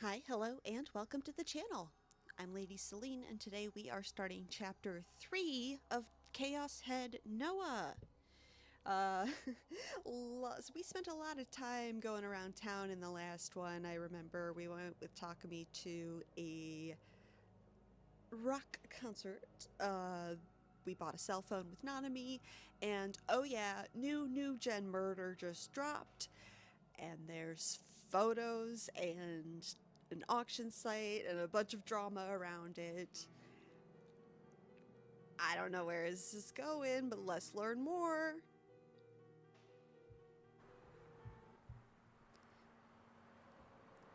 Hi, hello, and welcome to the channel. I'm Lady Celine, and today we are starting Chapter 3 of Chaos Head Noah. Uh, we spent a lot of time going around town in the last one. I remember we went with Takumi to a rock concert. We bought a cell phone with Nanami, and oh yeah, new gen murder just dropped, and there's photos and an auction site and a bunch of drama around it. I don't know where this is going, but let's learn more.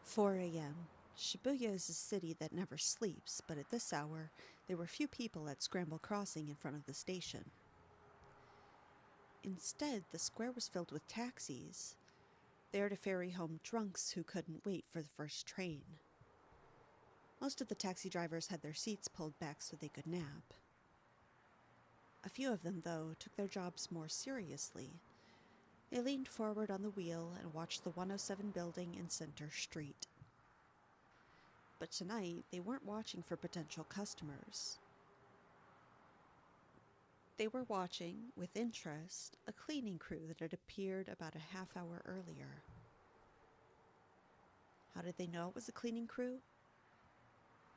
"4 a.m. Shibuya is a city that never sleeps, but at this hour, there were few people at Scramble Crossing in front of the station. Instead, the square was filled with taxis, there to ferry home drunks who couldn't wait for the first train. Most of the taxi drivers had their seats pulled back so they could nap. A few of them, though, took their jobs more seriously. They leaned forward on the wheel and watched the 107 building in Center Street. But tonight, they weren't watching for potential customers. They were watching, with interest, a cleaning crew that had appeared about a half hour earlier. How did they know it was a cleaning crew?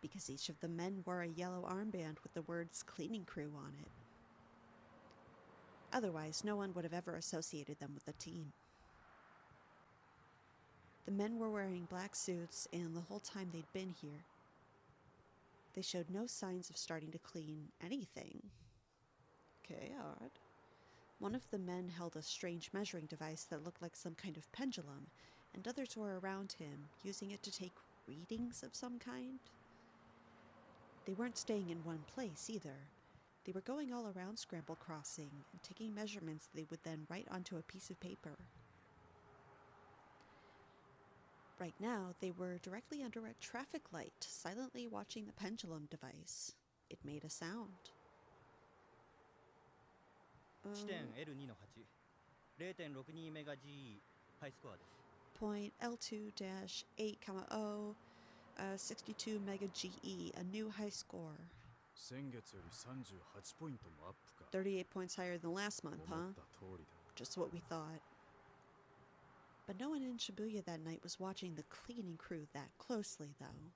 Because each of the men wore a yellow armband with the words "cleaning crew" on it. Otherwise, no one would have ever associated them with the team. The men were wearing black suits, and the whole time they'd been here, they showed no signs of starting to clean anything. Okay, odd. One of the men held a strange measuring device that looked like some kind of pendulum, and others were around him, using it to take readings of some kind. They weren't staying in one place, either. They were going all around Scramble Crossing and taking measurements they would then write onto a piece of paper. Right now, they were directly under a traffic light, silently watching the pendulum device. It made a sound. 地点 L2 の8 0.62 メガ GE ハイスコアです。 Point L2-8,0 62 mega GE, a new high score. 先月より38ポイントもアップか。38 points higher than last month, 思 huh? った通りだ。 Just what we thought. But no one in Shibuya that night was watching the cleaning crew that closely, though.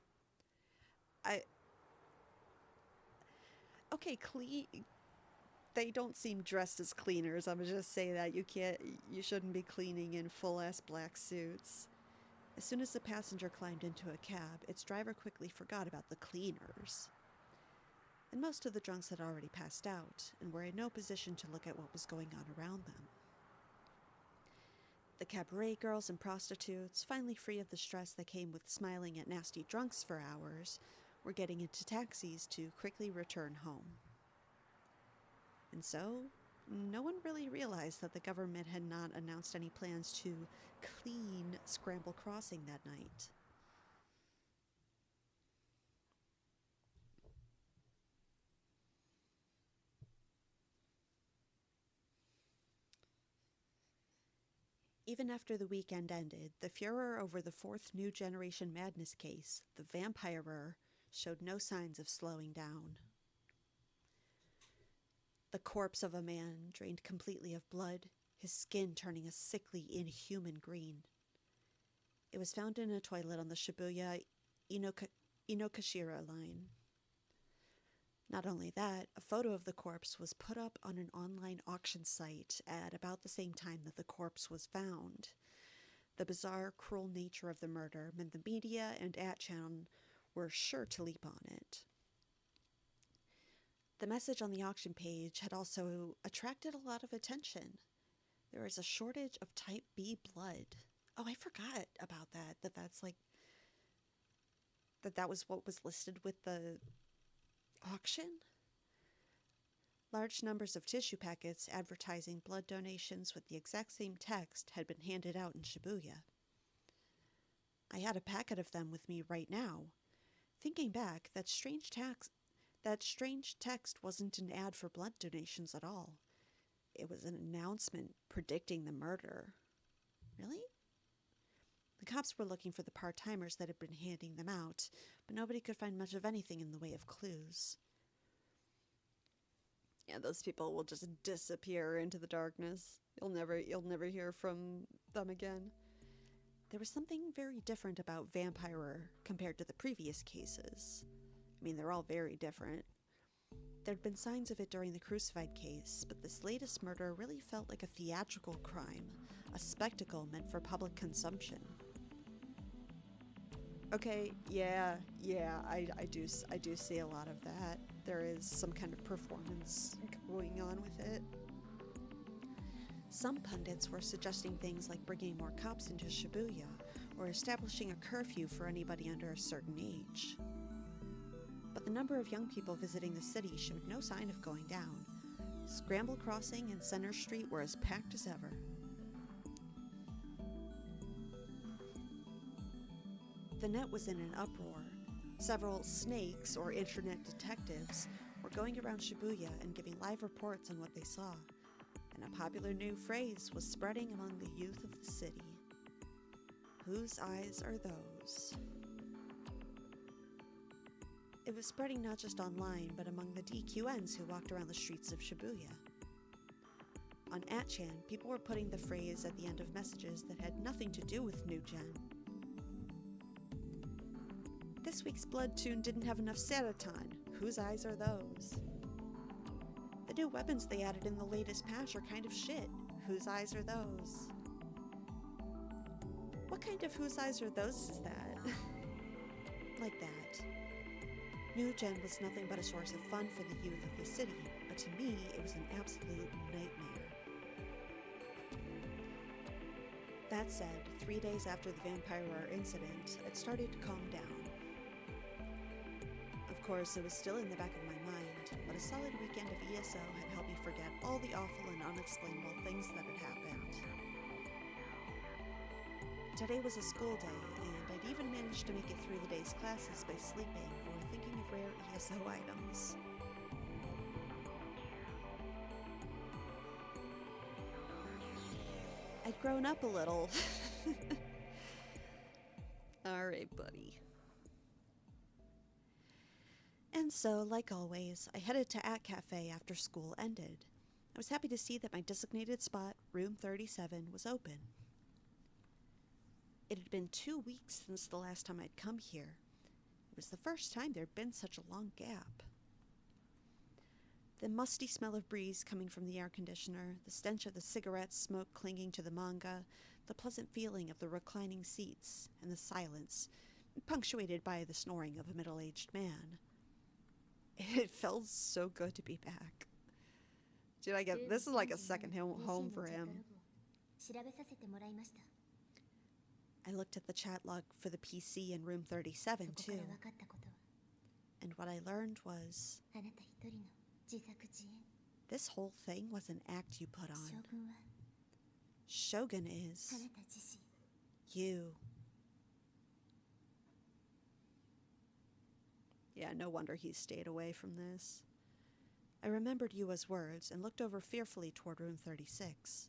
Okay, they don't seem dressed as cleaners. I'm gonna just say that. You shouldn't be cleaning in full-ass black suits. As soon as the passenger climbed into a cab, its driver quickly forgot about the cleaners. And most of the drunks had already passed out and were in no position to look at what was going on around them. The cabaret girls and prostitutes, finally free of the stress that came with smiling at nasty drunks for hours, were getting into taxis to quickly return home. And so, no one really realized that the government had not announced any plans to clean Scramble Crossing that night. Even after the weekend ended, the furor over the fourth New Generation Madness case, the Vampirer, showed no signs of slowing down. The corpse of a man drained completely of blood, his skin turning a sickly, inhuman green. It was found in a toilet on the Shibuya Inokashira line. Not only that, a photo of the corpse was put up on an online auction site at about the same time that the corpse was found. The bizarre, cruel nature of the murder meant the media and 8chan were sure to leap on it. The message on the auction page had also attracted a lot of attention. There is a shortage of type B blood. Oh, I forgot about that. That was what was listed with the auction? Large numbers of tissue packets advertising blood donations with the exact same text had been handed out in Shibuya. I had a packet of them with me right now. Thinking back, that strange text wasn't an ad for blood donations at all. It was an announcement predicting the murder. Really? The cops were looking for the part-timers that had been handing them out, but nobody could find much of anything in the way of clues. Yeah, those people will just disappear into the darkness. You'll never hear from them again. There was something very different about Vampirer compared to the previous cases. I mean, they're all very different. There'd been signs of it during the Crucified case, but this latest murder really felt like a theatrical crime, a spectacle meant for public consumption. Okay, yeah, I do see a lot of that. There is some kind of performance going on with it. Some pundits were suggesting things like bringing more cops into Shibuya, or establishing a curfew for anybody under a certain age. But the number of young people visiting the city showed no sign of going down. Scramble Crossing and Center Street were as packed as ever. The net was in an uproar. Several snakes, or internet detectives, were going around Shibuya and giving live reports on what they saw, and a popular new phrase was spreading among the youth of the city. Whose eyes are those? It was spreading not just online, but among the DQNs who walked around the streets of Shibuya. On 8chan, people were putting the phrase at the end of messages that had nothing to do with New Gen. This week's Blood Tune didn't have enough serotonin. Whose eyes are those? The new weapons they added in the latest patch are kind of shit. Whose eyes are those? What kind of whose eyes are those is that? Like that. New Gen was nothing but a source of fun for the youth of the city, but to me, it was an absolute nightmare. That said, 3 days after the Vampirer incident, it started to calm down. Of course, it was still in the back of my mind, but a solid weekend of ESO had helped me forget all the awful and unexplainable things that had happened. Today was a school day, and I'd even managed to make it through the day's classes by sleeping or thinking of rare ESO items. I'd grown up a little. Alright, buddy. And so, like always, I headed to At Cafe after school ended. I was happy to see that my designated spot, room 37, was open. It had been 2 weeks since the last time I'd come here. It was the first time there'd been such a long gap. The musty smell of breeze coming from the air conditioner, the stench of the cigarette smoke clinging to the manga, the pleasant feeling of the reclining seats, and the silence, punctuated by the snoring of a middle-aged man. It felt so good to be back. Dude, this is like a second home for him. I looked at the chat log for the PC in room 37, too. And what I learned was, this whole thing was an act you put on. Shogun is you. Yeah, no wonder he stayed away from this. I remembered Yua's words and looked over fearfully toward room 36.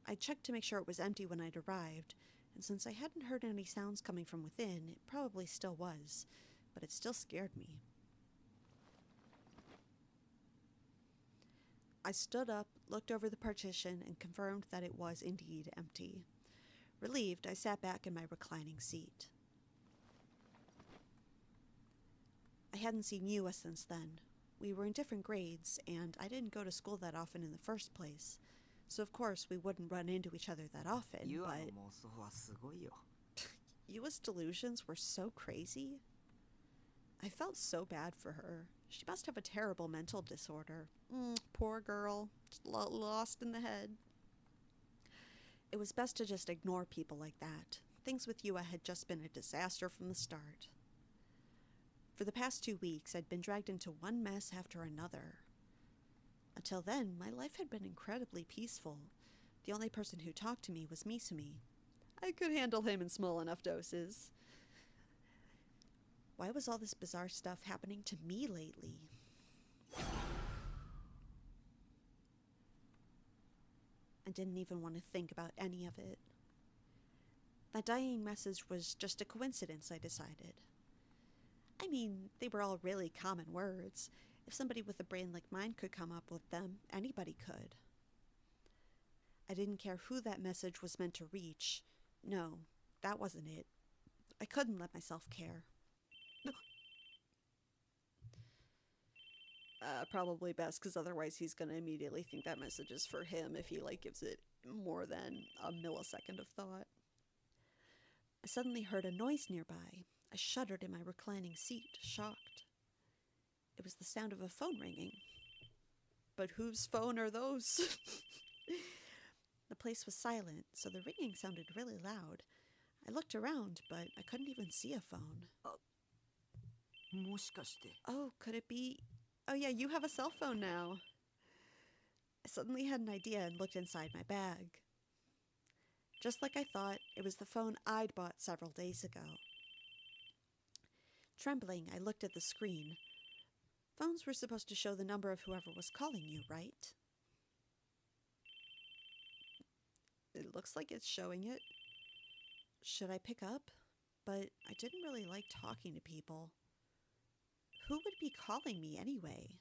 I checked to make sure it was empty when I'd arrived, and since I hadn't heard any sounds coming from within, it probably still was, but it still scared me. I stood up, looked over the partition, and confirmed that it was indeed empty. Relieved, I sat back in my reclining seat. I hadn't seen Yua since then. We were in different grades, and I didn't go to school that often in the first place. So of course we wouldn't run into each other that often, but Yua's delusions were so crazy. I felt so bad for her. She must have a terrible mental disorder. Poor girl, lost in the head. It was best to just ignore people like that. Things with Yua had just been a disaster from the start. For the past 2 weeks, I'd been dragged into one mess after another. Until then, my life had been incredibly peaceful. The only person who talked to me was Misumi. I could handle him in small enough doses. Why was all this bizarre stuff happening to me lately? I didn't even want to think about any of it. That dying message was just a coincidence, I decided. I mean, they were all really common words. If somebody with a brain like mine could come up with them, anybody could. I didn't care who that message was meant to reach. No, that wasn't it. I couldn't let myself care. Probably best, because otherwise he's going to immediately think that message is for him if he, gives it more than a millisecond of thought. I suddenly heard a noise nearby. I shuddered in my reclining seat, shocked. It was the sound of a phone ringing. But whose phone are those? The place was silent, so the ringing sounded really loud. I looked around, but I couldn't even see a phone. もしかして Oh, could it be... Oh yeah, you have a cell phone now. I suddenly had an idea and looked inside my bag. Just like I thought, it was the phone I'd bought several days ago. Trembling, I looked at the screen. Phones were supposed to show the number of whoever was calling you, right? It looks like it's showing it. Should I pick up? But I didn't really like talking to people. Who would be calling me anyway?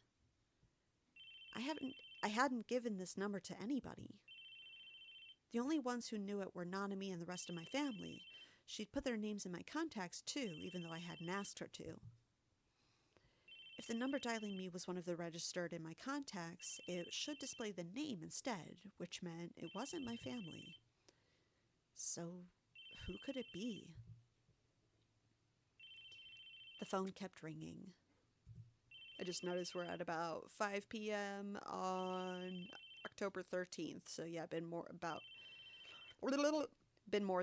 I hadn't given this number to anybody. The only ones who knew it were Nanami and the rest of my family. She'd put their names in my contacts too, even though I hadn't asked her to. If the number dialing me was one of the registered in my contacts, it should display the name instead, which meant it wasn't my family. So, who could it be? The phone kept ringing. I just noticed we're at about 5 p.m. on October 13th. So yeah, been more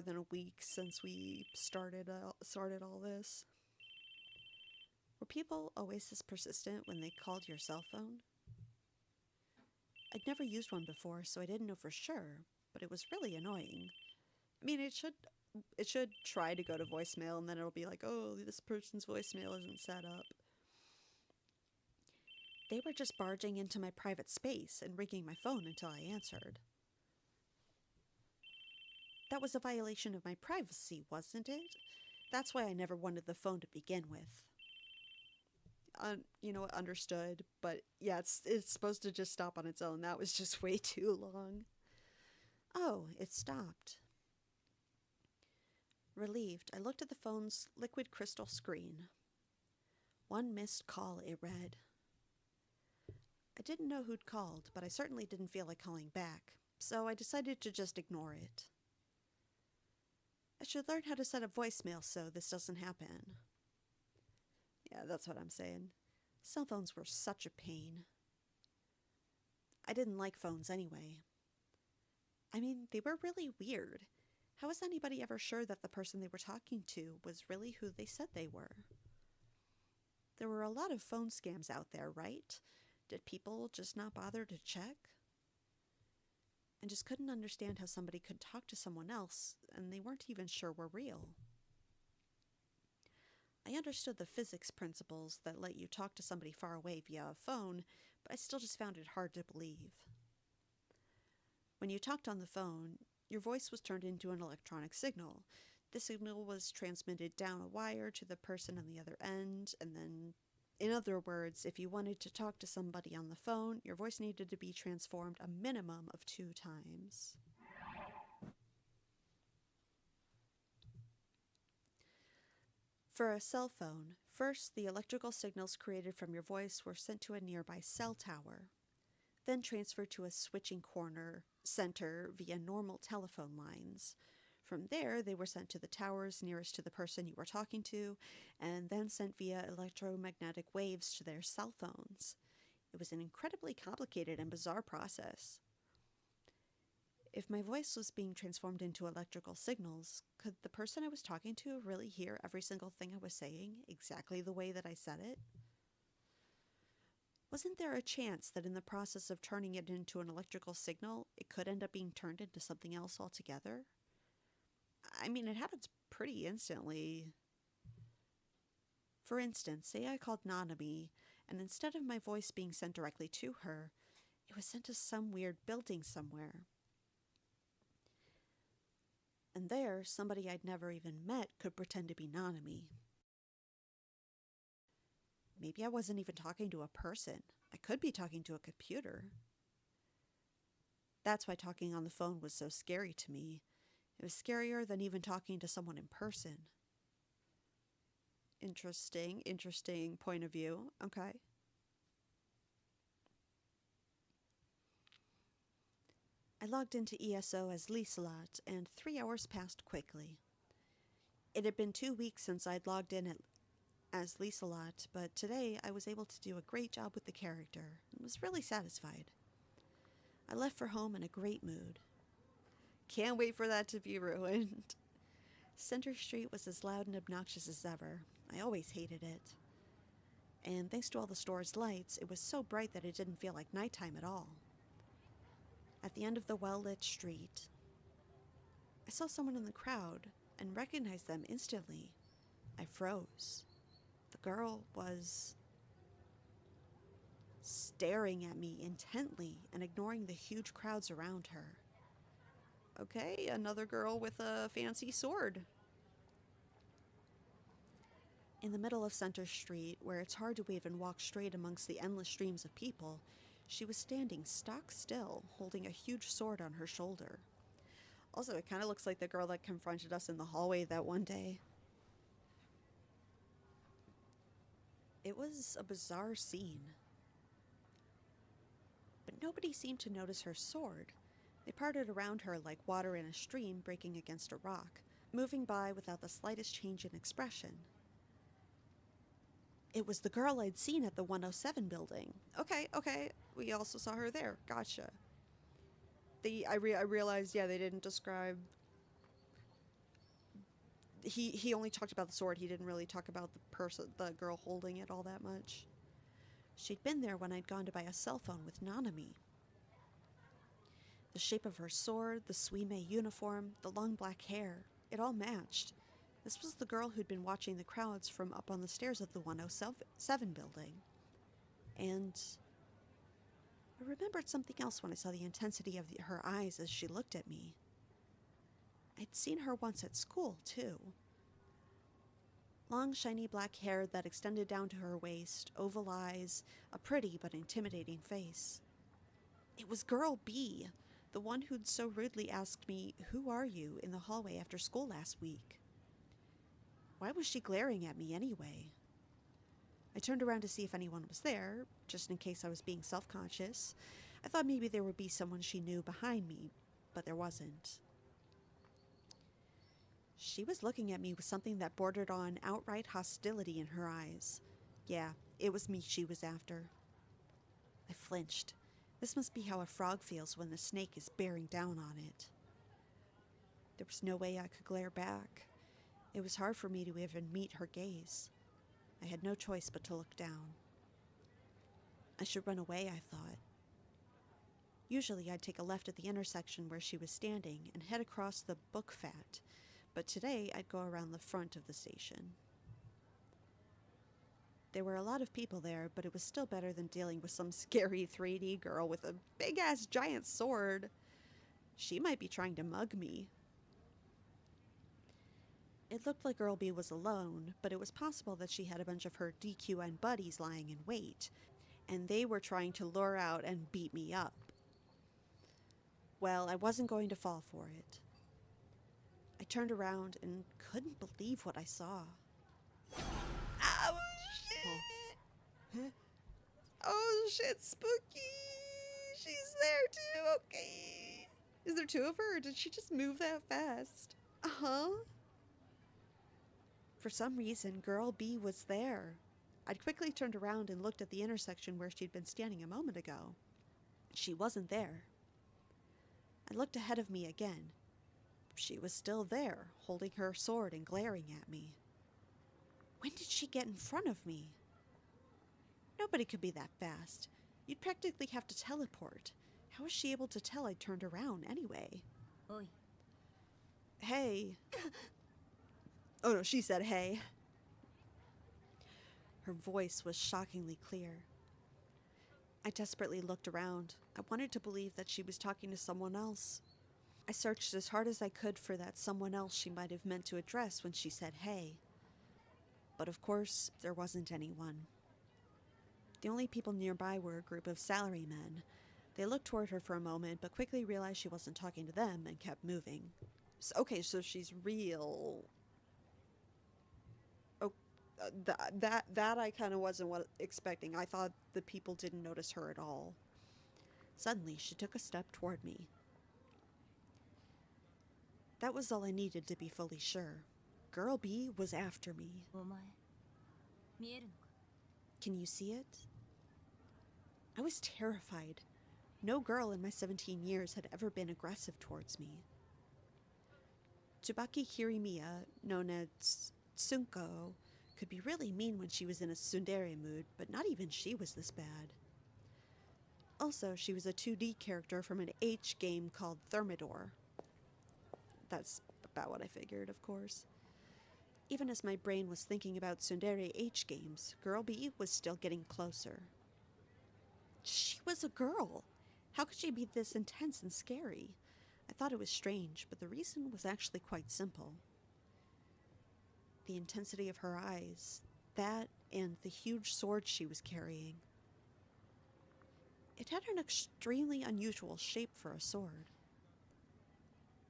than a week since we started all this. Were people always this persistent when they called your cell phone? I'd never used one before, so I didn't know for sure, but it was really annoying. I mean, it should try to go to voicemail, and then it'll be like, oh, this person's voicemail isn't set up. They were just barging into my private space and ringing my phone until I answered. That was a violation of my privacy, wasn't it? That's why I never wanted the phone to begin with. Understood, but yeah, it's supposed to just stop on its own. That was just way too long. Oh, it stopped. Relieved, I looked at the phone's liquid crystal screen. One missed call, it read. I didn't know who'd called, but I certainly didn't feel like calling back, so I decided to just ignore it. I should learn how to set up voicemail so this doesn't happen. Yeah, that's what I'm saying. Cell phones were such a pain. I didn't like phones anyway. I mean, they were really weird. How was anybody ever sure that the person they were talking to was really who they said they were? There were a lot of phone scams out there, right? Did people just not bother to check? I just couldn't understand how somebody could talk to someone else and they weren't even sure were real. I understood the physics principles that let you talk to somebody far away via a phone, but I still just found it hard to believe. When you talked on the phone, your voice was turned into an electronic signal. The signal was transmitted down a wire to the person on the other end, and then, in other words, if you wanted to talk to somebody on the phone, your voice needed to be transformed a minimum of 2 times. For a cell phone, first the electrical signals created from your voice were sent to a nearby cell tower, then transferred to a switching center via normal telephone lines. From there, they were sent to the towers nearest to the person you were talking to, and then sent via electromagnetic waves to their cell phones. It was an incredibly complicated and bizarre process. If my voice was being transformed into electrical signals, could the person I was talking to really hear every single thing I was saying exactly the way that I said it? Wasn't there a chance that in the process of turning it into an electrical signal, it could end up being turned into something else altogether? I mean, it happens pretty instantly. For instance, say I called Nanami, and instead of my voice being sent directly to her, it was sent to some weird building somewhere. And there, somebody I'd never even met could pretend to be Nanami. Maybe I wasn't even talking to a person. I could be talking to a computer. That's why talking on the phone was so scary to me. It was scarier than even talking to someone in person. Interesting point of view. Okay. I logged into ESO as Liselot, and 3 hours passed quickly. It had been 2 weeks since I'd logged in as Liselot, but today I was able to do a great job with the character and was really satisfied. I left for home in a great mood. Can't wait for that to be ruined. Center Street was as loud and obnoxious as ever. I always hated it. And thanks to all the store's lights, it was so bright that it didn't feel like nighttime at all. At the end of the well-lit street, I saw someone in the crowd and recognized them instantly. I froze. The girl was staring at me intently and ignoring the huge crowds around her. Okay, another girl with a fancy sword. In the middle of Center Street, where it's hard to even walk straight amongst the endless streams of people, she was standing stock still, holding a huge sword on her shoulder. Also, it kind of looks like the girl that confronted us in the hallway that one day. It was a bizarre scene. But nobody seemed to notice her sword. They parted around her like water in a stream breaking against a rock, moving by without the slightest change in expression. It was the girl I'd seen at the 107 building. Okay, we also saw her there. Gotcha. I realized, yeah, they didn't describe... He only talked about the sword. He didn't really talk about the girl holding it all that much. She'd been there when I'd gone to buy a cell phone with Nanami. The shape of her sword, the Suime uniform, the long black hair, it all matched. This was the girl who'd been watching the crowds from up on the stairs of the 107 building. And I remembered something else when I saw the intensity of her eyes as she looked at me. I'd seen her once at school, too. Long, shiny black hair that extended down to her waist, oval eyes, a pretty but intimidating face. It was Girl B, the one who'd so rudely asked me, "Who are you?" in the hallway after school last week. Why was she glaring at me anyway? I turned around to see if anyone was there, just in case I was being self-conscious. I thought maybe there would be someone she knew behind me, but there wasn't. She was looking at me with something that bordered on outright hostility in her eyes. Yeah, it was me she was after. I flinched. This must be how a frog feels when the snake is bearing down on it. There was no way I could glare back. It was hard for me to even meet her gaze. I had no choice but to look down. I should run away, I thought. Usually I'd take a left at the intersection where she was standing and head across the book fat, but today I'd go around the front of the station. There were a lot of people there, but it was still better than dealing with some scary 3D girl with a big-ass giant sword. She might be trying to mug me. It looked like Girl B was alone, but it was possible that she had a bunch of her DQN buddies lying in wait, and they were trying to lure out and beat me up. Well, I wasn't going to fall for it. I turned around and couldn't believe what I saw. Oh, shit! Oh, shit, spooky! She's there, too, okay. Is there two of her, or did she just move that fast? Uh-huh. For some reason, Girl B was there. I'd quickly turned around and looked at the intersection where she'd been standing a moment ago. She wasn't there. I looked ahead of me again. She was still there, holding her sword and glaring at me. When did she get in front of me? Nobody could be that fast. You'd practically have to teleport. How was she able to tell I'd turned around anyway? Oi. Hey. Oh no, she said hey. Her voice was shockingly clear. I desperately looked around. I wanted to believe that she was talking to someone else. I searched as hard as I could for that someone else she might have meant to address when she said hey. But of course, there wasn't anyone. The only people nearby were a group of salarymen. They looked toward her for a moment, but quickly realized she wasn't talking to them and kept moving. So she's real. Oh, that I kind of wasn't expecting. I thought the people didn't notice her at all. Suddenly, she took a step toward me. That was all I needed to be fully sure. Girl B was after me. お前見えるのか Can you see it? I was terrified. No girl in my 17 years had ever been aggressive towards me. Tsubaki Hirimiya, known as Tsunko, could be really mean when she was in a tsundere mood, but not even she was this bad. Also, she was a 2D character from an H game called Thermidor. That's about what I figured, of course. Even as my brain was thinking about tsundere H games, Girl B was still getting closer. She was a girl. How could she be this intense and scary? I thought it was strange, but the reason was actually quite simple. The intensity of her eyes, that and the huge sword she was carrying. It had an extremely unusual shape for a sword.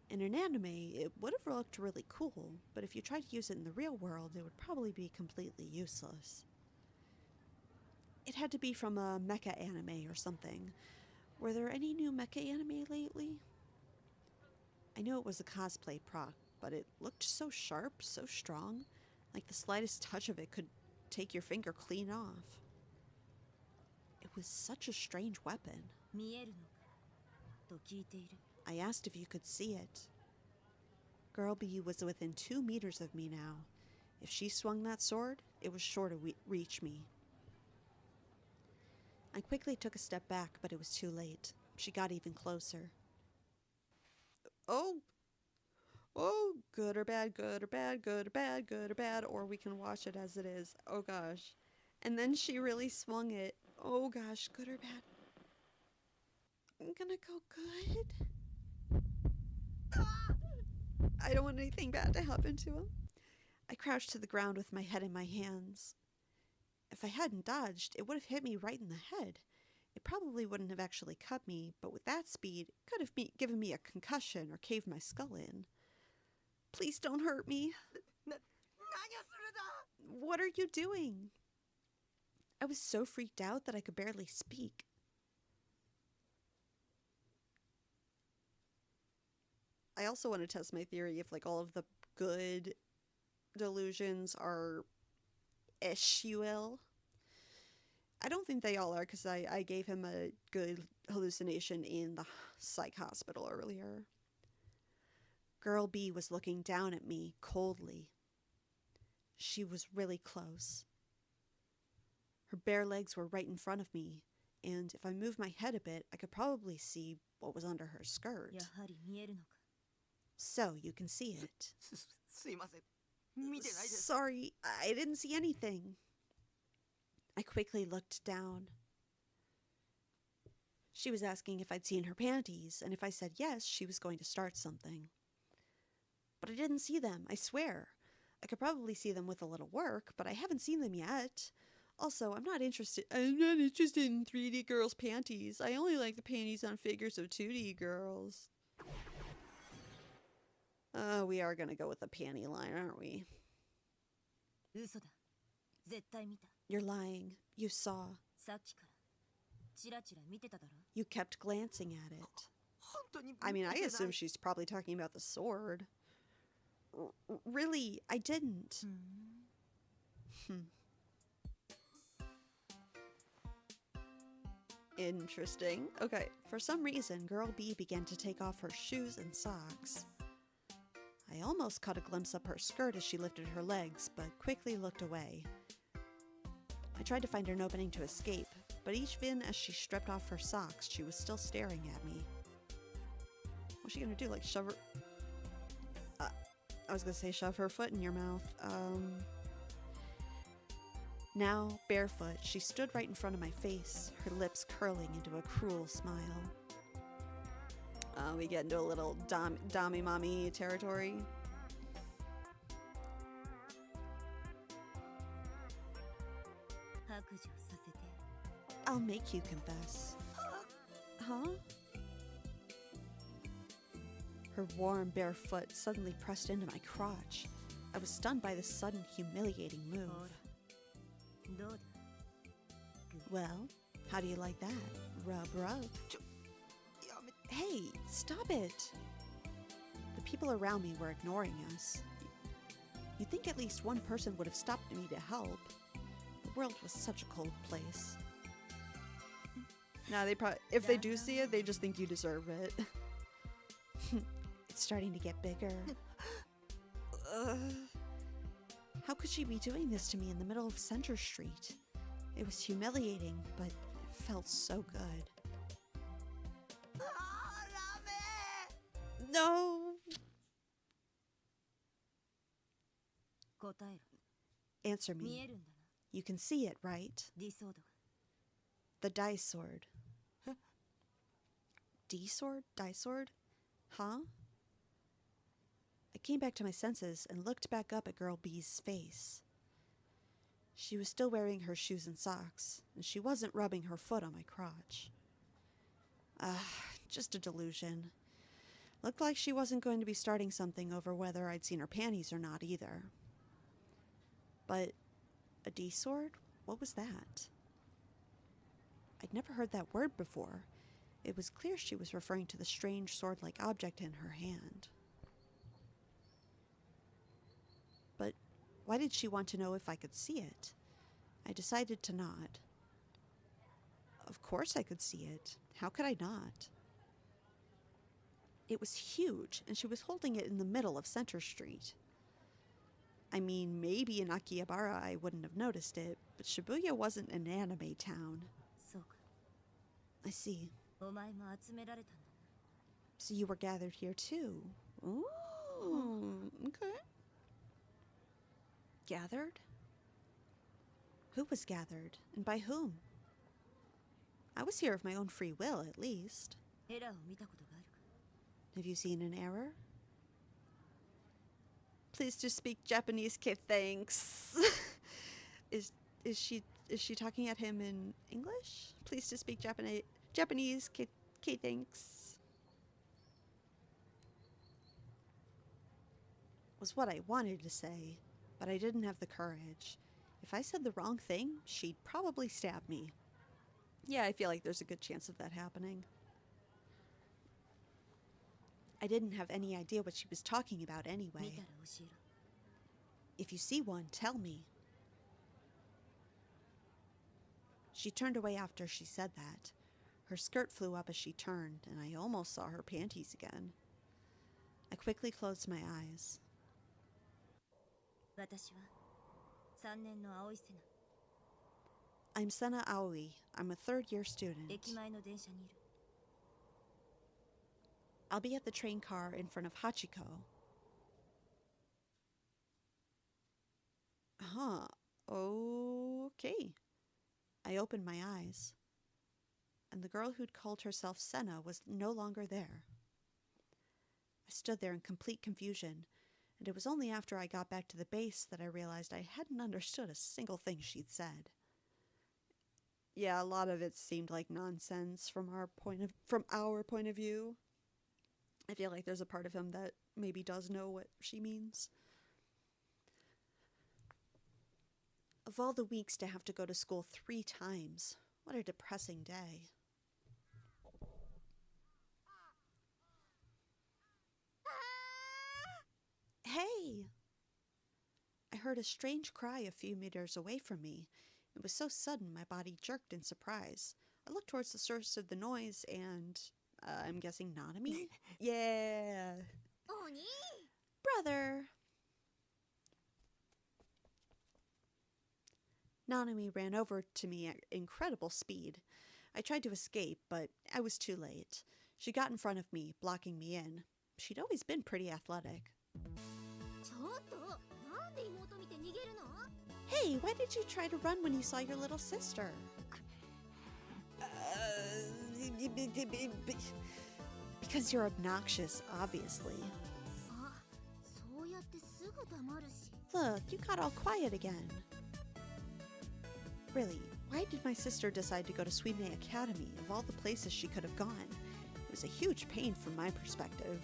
In an anime, it would have looked really cool, but if you tried to use it in the real world, it would probably be completely useless. It had to be from a mecha anime or something. Were there any new mecha anime lately? I knew it was a cosplay proc, but it looked so sharp, so strong, like the slightest touch of it could take your finger clean off. It was such a strange weapon. 見えるのかと聞いている I asked if you could see it. Girl B was within 2 meters of me now. If she swung that sword, it was sure to reach me. I quickly took a step back, but it was too late. She got even closer. Oh, good or bad, good or bad, good or bad, good or bad, or we can watch it as it is. Oh gosh. And then she really swung it. Oh gosh, good or bad. I'm gonna go good. I don't want anything bad to happen to him. I crouched to the ground with my head in my hands. If I hadn't dodged, it would have hit me right in the head. It probably wouldn't have actually cut me, but with that speed, it could have given me a concussion or caved my skull in. Please don't hurt me. What are you doing? I was so freaked out that I could barely speak. I also want to test my theory if like all of the good delusions are SUL. I don't think they all are because I gave him a good hallucination in the psych hospital earlier. Girl B was looking down at me coldly. She was really close. Her bare legs were right in front of me, and if I moved my head a bit, I could probably see what was under her skirt. やはり見えるのか So you can see it. すいません見てないです Sorry, I didn't see anything. I quickly looked down. She was asking if I'd seen her panties, and if I said yes, she was going to start something. But I didn't see them, I swear. I could probably see them with a little work, but I haven't seen them yet. Also, I'm not interested in 3D girls' panties. I only like the panties on figures of 2D girls. We are gonna go with the panty line, aren't we? 嘘だ絶対見た You're lying. You saw. さっきからチラチラ見てただろ You kept glancing at it. 本当に I mean, I 見てない assume she's probably talking about the sword. Really, I didn't. ふん Interesting. Okay, for some reason, Girl B began to take off her shoes and socks. I almost caught a glimpse of her skirt as she lifted her legs, but quickly looked away. I tried to find an opening to escape, but even as she stripped off her socks, she was still staring at me. What's she gonna do, like shove her... I was gonna say shove her foot in your mouth. Now, barefoot, she stood right in front of my face, her lips curling into a cruel smile. We get into a little Dami Mommy territory. I'll make you confess. Huh? Her warm, bare foot suddenly pressed into my crotch. I was stunned by this sudden, humiliating move. Well, how do you like that? Rub, rub. Hey, stop it! The people around me were ignoring us. You'd think at least one person would have stopped me to help. The world was such a cold place. Nah, they probably, if they do see it, they just think you deserve it. It's starting to get bigger. How could she be doing this to me in the middle of Center Street? It was humiliating, but it felt so good. No! Answer me. You can see it, right? The dice sword. D-sword? Dice sword? Huh? I came back to my senses and looked back up at Girl B's face. She was still wearing her shoes and socks, and she wasn't rubbing her foot on my crotch. Just a delusion. Looked like she wasn't going to be starting something over whether I'd seen her panties or not either. But a D-sword? What was that? I'd never heard that word before. It was clear she was referring to the strange sword-like object in her hand. But why did she want to know if I could see it? I decided to nod. Of course I could see it. How could I not? It was huge, and she was holding it in the middle of Center Street. I mean, maybe in Akihabara I wouldn't have noticed it, but Shibuya wasn't an anime town. I see. So you were gathered here too. Ooh, okay. Gathered? Who was gathered, and by whom? I was here of my own free will, at least. Have you seen an error? Please just speak Japanese, kid, thanks. Is she talking at him in English? Please just speak Japanese, kid, thanks. Was what I wanted to say, but I didn't have the courage. If I said the wrong thing, she'd probably stab me. Yeah, I feel like there's a good chance of that happening. I didn't have any idea what she was talking about anyway. If you see one, tell me. She turned away after she said that. Her skirt flew up as she turned, and I almost saw her panties again. I quickly closed my eyes. I'm Sena Aoi. I'm a third-year student. I'll be at the train car in front of Hachiko. Huh. Okay. I opened my eyes, and the girl who'd called herself Sena was no longer there. I stood there in complete confusion, and it was only after I got back to the base that I realized I hadn't understood a single thing she'd said. Yeah, a lot of it seemed like nonsense from our point of view. I feel like there's a part of him that maybe does know what she means. Of all the weeks to have to go to school 3 times, what a depressing day. Hey! I heard a strange cry a few meters away from me. It was so sudden my body jerked in surprise. I looked towards the source of the noise and... I'm guessing Nanami? Yeah! Brother! Nanami ran over to me at incredible speed. I tried to escape, but I was too late. She got in front of me, blocking me in. She'd always been pretty athletic. Hey, why did you try to run when you saw your little sister? Because you're obnoxious, obviously. あ、そうやってすぐ黙るし。 Look, you got all quiet again. Really, why did my sister decide to go to Suime Academy of all the places she could have gone? It was a huge pain from my perspective.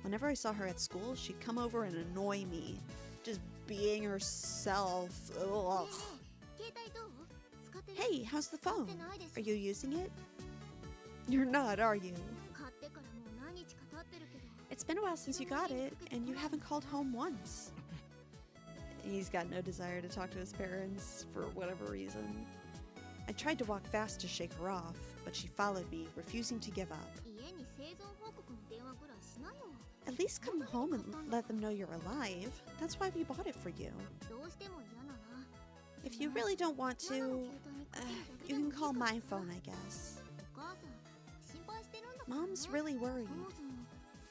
Whenever I saw her at school, she'd come over and annoy me. Just being herself. Ugh. 携帯どう？使ってる？ Hey, how's the 使っ phone? てないです Are you using it? You're not, are you? 買ってからもう何日か経ってるけど。 It's been a while since you got it, and you haven't called home once. He's got no desire to talk to his parents for whatever reason. I tried to walk fast to shake her off, but she followed me, refusing to give up. 家に生存報告の電話ぐらいしなよ。 At least come home and let them know you're alive. That's why we bought it for you. どうしても嫌なら。 If you really don't want ママの to, 携帯にかけるだけ you でもい can い call かも my しれ phone, ない I guess. お母さん、心配してるんだからね。 Mom's really worried. そもそも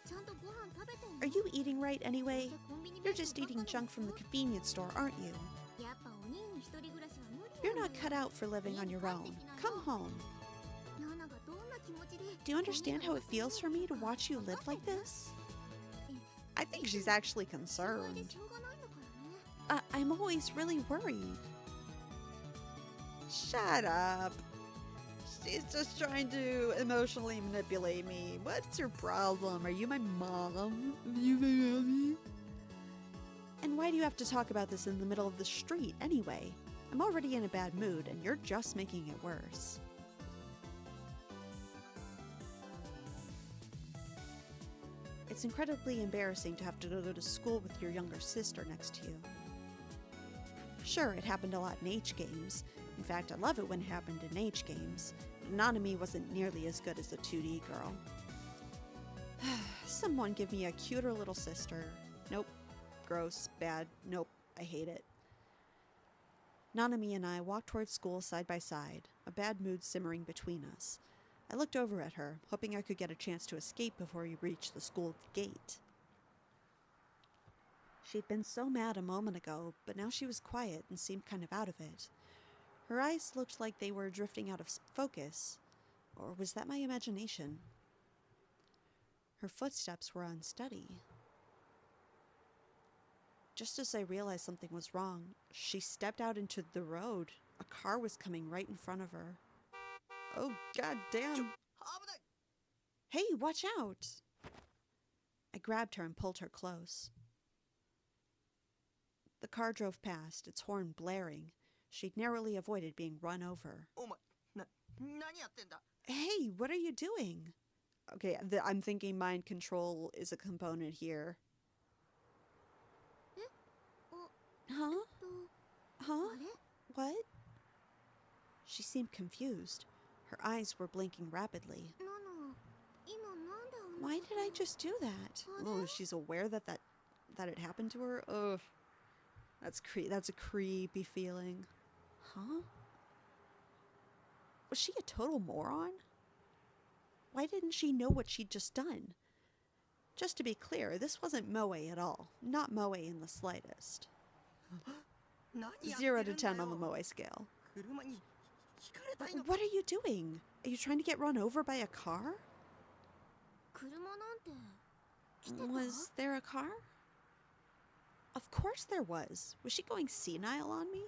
ちゃんとご飯食べてんの？ Are you eating right anyway? どうせコンビニ You're 弁当 just ばっ eating かだ junk from the よ。 convenience store, aren't you? やっぱお兄に一人暮らしは無理 You're なの not よ。 cut out for living on your own. Come home. ナナがどんな気持ちで Do you understand how it feels for me to watch you live like this? I think she's actually 心配で concerned. しょうがないんだからね。 I'm always really worried. Shut up. She's just trying to emotionally manipulate me. What's your problem? Are you my mom? You my mommy? And why do you have to talk about this in the middle of the street anyway? I'm already in a bad mood, and you're just making it worse. It's incredibly embarrassing to have to go to school with your younger sister next to you. Sure, it happened a lot in H games. In fact, I love it when it happened in H games. Nanami wasn't nearly as good as a 2D girl. Someone give me a cuter little sister. Nope. Gross. Bad. Nope. I hate it. Nanami and I walked towards school side by side, a bad mood simmering between us. I looked over at her, hoping I could get a chance to escape before we reached the school gate. She'd been so mad a moment ago, but now she was quiet and seemed kind of out of it. Her eyes looked like they were drifting out of focus, or was that my imagination? Her footsteps were unsteady. Just as I realized something was wrong, she stepped out into the road. A car was coming right in front of her. Oh, god damn. 危ない。 Hey, watch out! I grabbed her and pulled her close. The car drove past, its horn blaring. She'd narrowly avoided being run over. お前、何やってんだ。 Hey, what are you doing? Okay, I'm thinking mind control is a component here. お、 Huh? あ Huh? れ？ What? She seemed confused. Her eyes were blinking rapidly. ナナ、今なんであんな Why こ did と I just do that? Oh, she's aware that it happened to her? Ugh. That's a creepy feeling. Huh? Was she a total moron? Why didn't she know what she'd just done? Just to be clear, this wasn't Moe at all. Not Moe in the slightest. 何やってるんだよ。 0 to 10 on the Moe scale. 車にひかれたいのか。 What are you doing? Are you trying to get run over by a car? 車なんて来てた？ Was there a car? Of course there was. Was she going senile on me?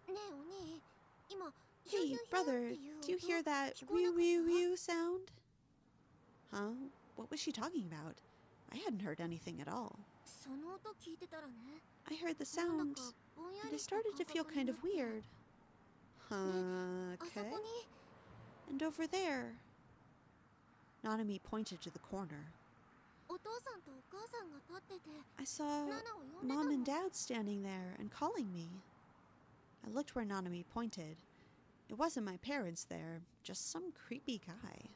ねえお兄、今 Hey, brother, do you hear that whew whew whew sound? Huh? What was she talking about? I hadn't heard anything at all. その音聞いてたらね。 I heard the なんだ sound, かぼんや and I りした started to 感 feel 覚に kind な of って。 weird. あそ Okay. こに And over there. Nanami pointed to the corner. お父さんとお母さんが立ってて、 I saw ナナを呼んでた Mom の。 and Dad standing there and calling me. I looked where Nanami pointed. It wasn't my parents there, just some creepy guy.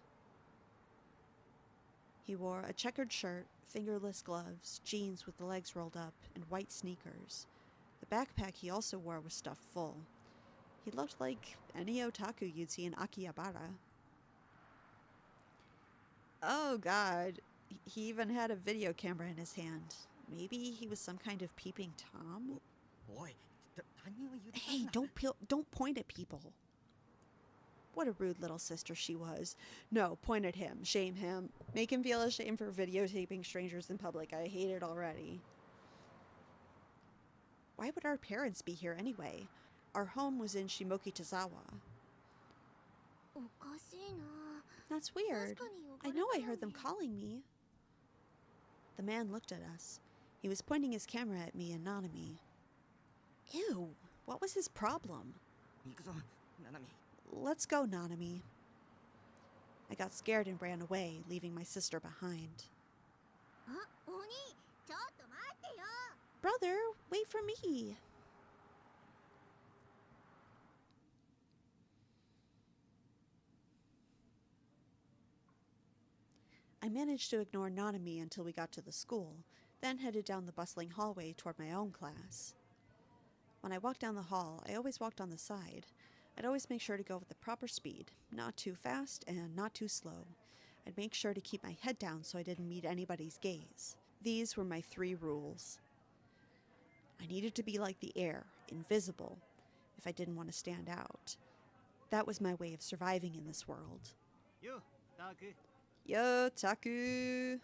He wore a checkered shirt, fingerless gloves, jeans with the legs rolled up, and white sneakers. The backpack he also wore was stuffed full. He looked like any otaku you'd see in Akihabara. Oh god, he even had a video camera in his hand. Maybe he was some kind of peeping Tom? おい、何を言って Hey, don't point at people. What a rude little sister she was. No, point at him, shame him, make him feel ashamed for videotaping strangers in public. I hate it already. Why would our parents be here anyway? Our home was in Shimokitazawa. おかしいな。 That's weird. 確かに呼ば I れ know た I の heard them に。 calling me. The man looked at us. He was pointing his camera at me and Nanami. Ew, what was his problem? 行くぞ、ナナミ。 Let's go, Nanami. I got scared and ran away, leaving my sister behind. あ、お兄、ちょっと待ってよ。 Brother, wait for me. I managed to ignore Nanami until we got to the school, then headed down the bustling hallway toward my own class. When I walked down the hall, I always walked on the side. I'd always make sure to go with the proper speed, not too fast and not too slow. I'd make sure to keep my head down so I didn't meet anybody's gaze. These were my 3 rules. I needed to be like the air, invisible, if I didn't want to stand out. That was my way of surviving in this world. よ、タク。 Yo, Taku!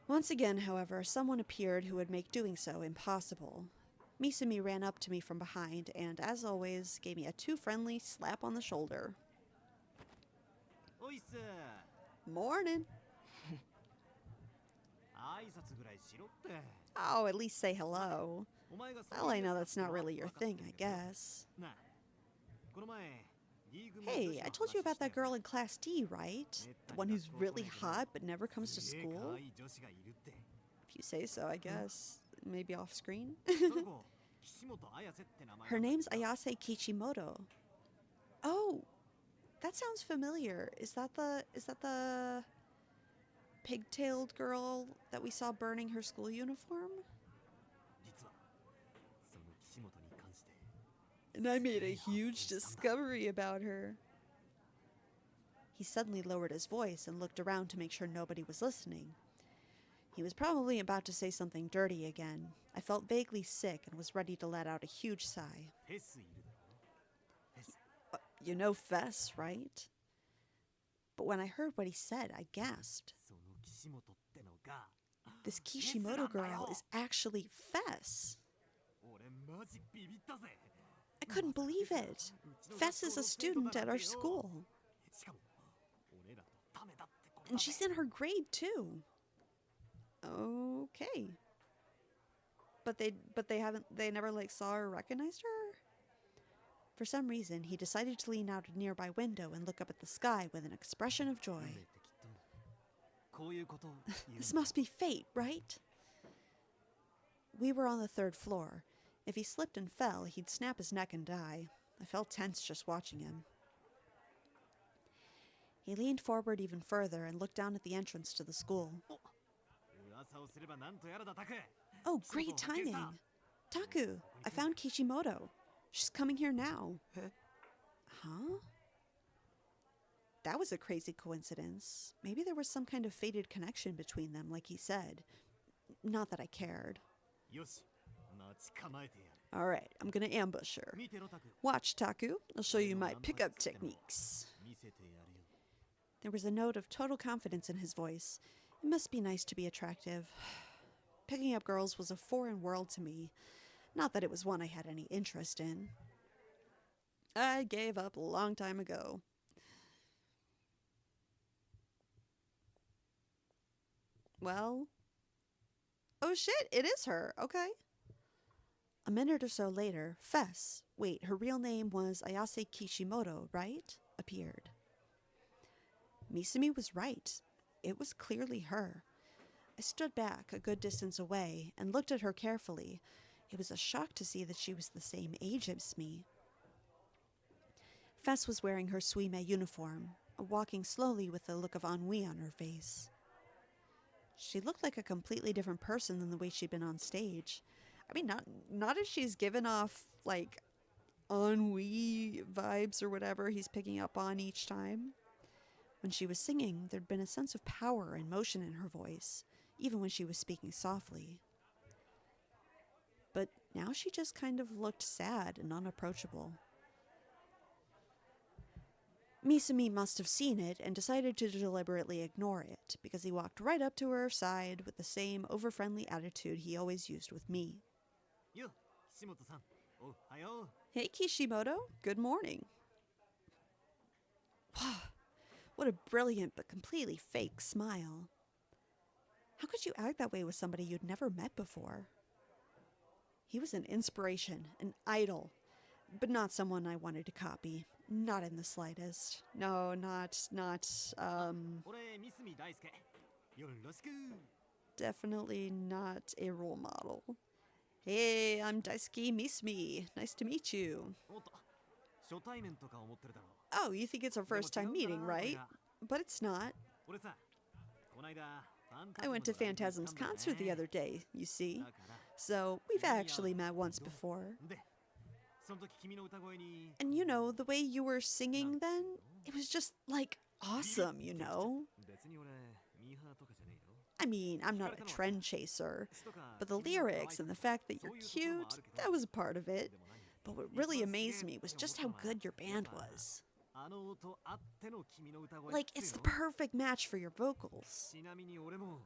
Once again, however, someone appeared who would make doing so impossible. Misumi ran up to me from behind and, as always, gave me a too friendly slap on the shoulder. おいっす。 Morning! 挨拶ぐらいしろって。 Oh, at least say hello. お前が Well, I know that's not really your thing, I guess. なあ、この前、D 組の女子の Hey, I told you about that 話したよ girl in Class D, right? The one who's really hot but never comes to すげえ可 school? 愛い女子がいるって。 If you say so, I guess. Maybe off screen? その子、岸本綾瀬って名前 Her なんだ name's けど Ayase Kishimoto. Oh, that sounds familiar. Is that the pigtailed girl that we saw burning her school uniform? 実は、その岸本に関して。 And I made a huge discovery about her. He suddenly lowered his voice and looked around to make sure nobody was listening. He was probably about to say something dirty again. I felt vaguely sick and was ready to let out a huge sigh. フェスいるだろ。フェス。 You know Fess, right? But when I heard what he said, I gasped. その岸本ってのが。 This Kishimoto girl is actually Fess. 俺マジビビったぜ。 I couldn't believe it. Fess is a student at our school. しかも、俺らとタメだってことだ And ぜ she's in her grade too. Okay. But they never like saw or recognized her? For some reason, he decided to lean out a nearby window and look up at the sky with an expression of 運 joy. 命ってきっとこういうことを言うん This だ must be fate, right? We were on the 3rd floor. If he slipped and fell, he'd snap his neck and die. I felt tense just watching him. He leaned forward even further and looked down at the entrance to the school. 噂をすればなんとやらだタク。 Oh, great timing! Taku, I found Kishimoto. She's coming here now. Huh? That was a crazy coincidence. Maybe there was some kind of fated connection between them, like he said. Not that I cared. よし、待ち構えてやる。 Alright, I'm gonna ambush her. 見てろタク。 Watch, Taku. I'll show you my pickup techniques. 見せてやるよ。 There was a note of total confidence in his voice. It must be nice to be attractive. Picking up girls was a foreign world to me. Not that it was one I had any interest in. I gave up a long time ago. Well... Oh shit, it is her. Okay. A minute or so later, Fess, wait, her real name was Ayase Kishimoto, right? Appeared. Misumi was right. It was clearly her. I stood back a good distance away and looked at her carefully. It was a shock to see that she was the same age as me. Fess was wearing her Suime uniform, walking slowly with a look of ennui on her face. She looked like a completely different person than the way she'd been on stage. I mean, not if she's given off, like, ennui vibes or whatever he's picking up on each time. When she was singing, there'd been a sense of power and motion in her voice, even when she was speaking softly. But now she just kind of looked sad and unapproachable. Misumi must have seen it and decided to deliberately ignore it, because he walked right up to her side with the same over-friendly attitude he always used with me. よ、岸本さん。おはよ Hey Kishimoto, good morning. What a brilliant but completely fake smile. How could you act that way with somebody you'd never met before? He was an inspiration, an idol, but not someone I wanted to copy. Not in the slightest. No, not, 俺、三角大輔。よろしく。 definitely not a role model. Hey, I'm Daisuke Misumi. Nice to meet you. おっと、初対面とか思ってるだろう。 Oh, you think it's our first time meeting, right? But it's not. 俺さ、こないだ、 I went to Phantasm's concert the other day, you see. So we've actually met once before. で、その時君の歌声に And you know, the way you were singing then, it was just like awesome, you know? 別に俺、ミーハーとかじゃねえよ。 I mean, I'm not a trend chaser, but the lyrics and the fact that you're cute, that was a part of it. But what really amazed me was just how good your band was. あの音あっての君の歌声 Like, it's the perfect match for your vocals. ちなみに俺も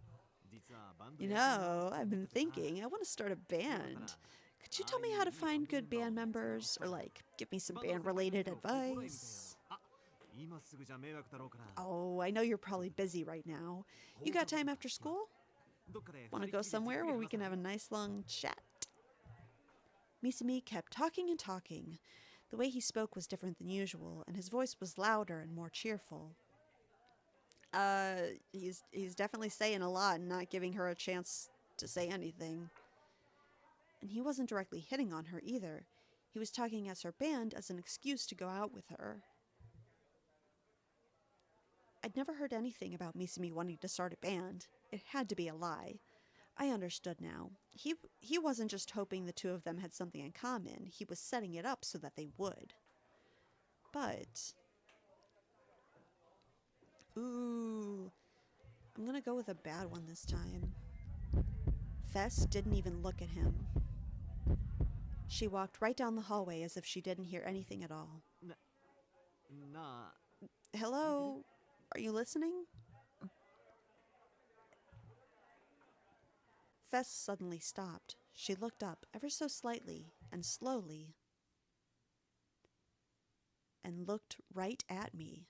実はバンド You know, I've been thinking, I want to start a band. Could you tell me how to find good band members? Or, like, give me some band-related advice? 今すぐじゃ迷惑だろうから Oh, I know you're probably busy right now. You got time after school? どっかで Want to go somewhere where we can have a nice long chat? Misumi kept talking and talking. The way he spoke was different than usual, and his voice was louder and more cheerful. He's definitely saying a lot and not giving her a chance to say anything. And he wasn't directly hitting on her either. He was talking as her band as an excuse to go out with her. I'd never heard anything about Misumi wanting to start a band. It had to be a lie. I understood now. He wasn't just hoping the two of them had something in common. He was setting it up so that they would. But... Ooh. I'm gonna go with a bad one this time. Fess didn't even look at him. She walked right down the hallway as if she didn't hear anything at all. なあ Hello? Are you listening? Fess suddenly stopped. She looked up ever so slightly and slowly and looked right at me.